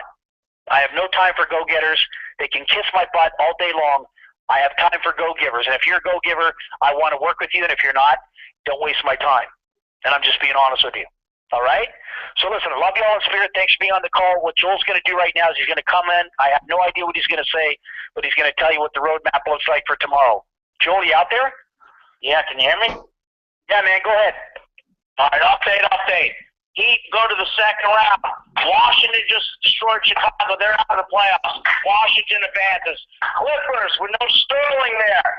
I have no time for go-getters. They can kiss my butt all day long. I have time for go-givers. And if you're a go-giver, I want to work with you. And if you're not, don't waste my time. And I'm just being honest with you. All right? So listen, I love you all in spirit. Thanks for being on the call. What Joel's going to do right now is he's going to come in. I have no idea what he's going to say, but he's going to tell you what the roadmap looks like for tomorrow. Joel, you out there? Yeah, can you hear me? Yeah, man, go ahead. All right, update. Heat go to the second round. Washington just destroyed Chicago. They're out of the playoffs. Washington advances. Clippers with no Sterling there.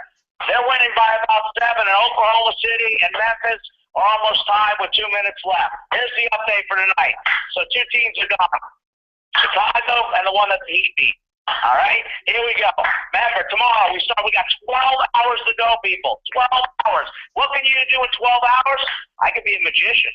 They're winning by about 7. And Oklahoma City and Memphis are almost tied with 2 minutes left. Here's the update for tonight. So 2 teams are gone. Chicago and the one that the Heat beat. All right, here we go. Remember, tomorrow we got 12 hours to go, people. 12 hours. What can you do in 12 hours? I could be a magician.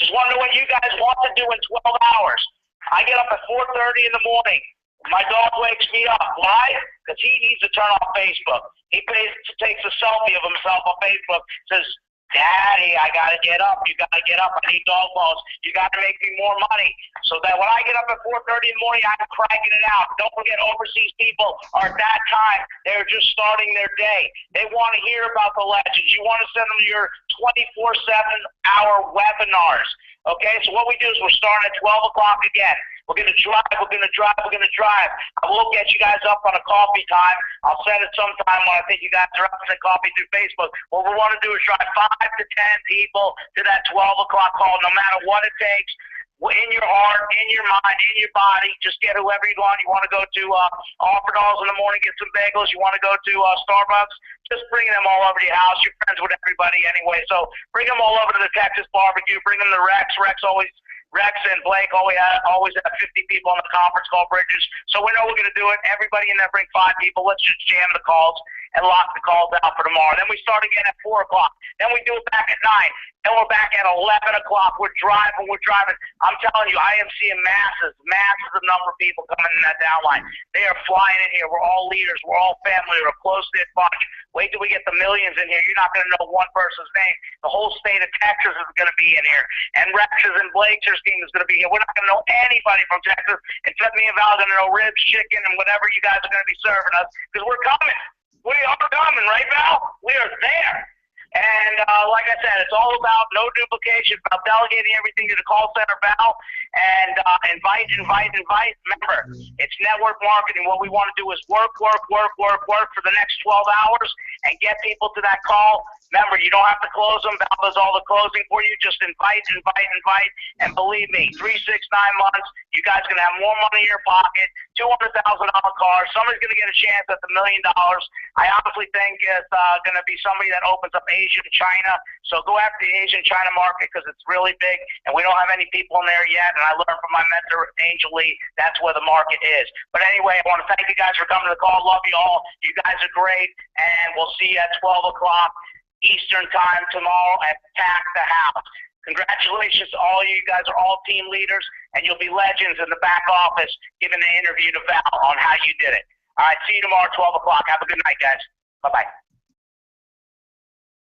Just want to know what you guys want to do in 12 hours. I get up at 4:30 in the morning. My dog wakes me up. Why? Because he needs to turn off Facebook. He takes a selfie of himself on Facebook, says, Daddy, I got to get up. You got to get up. I need dog balls. You got to make me more money. So that when I get up at 4:30 in the morning, I'm cranking it out. Don't forget, overseas people are at that time, they're just starting their day. They want to hear about the legends. You want to send them your 24/7-hour webinars. Okay, so what we do is we're starting at 12 o'clock again. We're going to drive. I will get you guys up on a coffee time. I'll set it sometime when I think you guys are up to coffee through Facebook. What we want to do is drive 5 to 10 people to that 12 o'clock call, no matter what it takes. In your heart, in your mind, in your body. Just get whoever you want. You want to go to Offerdahl's in the morning, get some bagels. You want to go to Starbucks. Just bring them all over to your house. You're friends with everybody anyway. So bring them all over to the Texas barbecue. Bring them to Rex. Rex and Blake always have 50 people on the conference call, Bridges. So we know we're going to do it. Everybody in there bring 5 people. Let's just jam the calls. and lock the calls out for tomorrow. Then we start again at 4 o'clock. Then we do it back at 9. Then we're back at 11 o'clock. We're driving. I'm telling you, I am seeing masses of number of people coming in that downline. They are flying in here. We're all leaders. We're all family. We're a close-knit bunch. Wait till we get the millions in here. You're not going to know one person's name. The whole state of Texas is going to be in here. And Rex's and Blake's team is going to be here. We're not going to know anybody from Texas except me and Val are going to know ribs, chicken, and whatever you guys are going to be serving us because we're coming. We are coming, right, Val? We are there. And like I said, it's all about no duplication, about delegating everything to the call center, Val, and invite. Remember, it's network marketing. What we want to do is work for the next 12 hours and get people to that call. Remember, you don't have to close them. Val does all the closing for you. Just invite. And believe me, 3, 6, 9 months, you guys are going to have more money in your pocket, $200,000 car. Somebody's going to get a chance at the $1 million. I honestly think it's going to be somebody that opens up Asian China. So go after the Asian China market because it's really big, and we don't have any people in there yet. And I learned from my mentor, Angel Lee, that's where the market is. But anyway, I want to thank you guys for coming to the call. Love you all. You guys are great, and we'll see you at 12 o'clock Eastern time tomorrow at Pack the House. Congratulations to all you. You guys are all team leaders, and you'll be legends in the back office giving the interview to Val on how you did it. All right, see you tomorrow at 12 o'clock. Have a good night, guys. Bye-bye.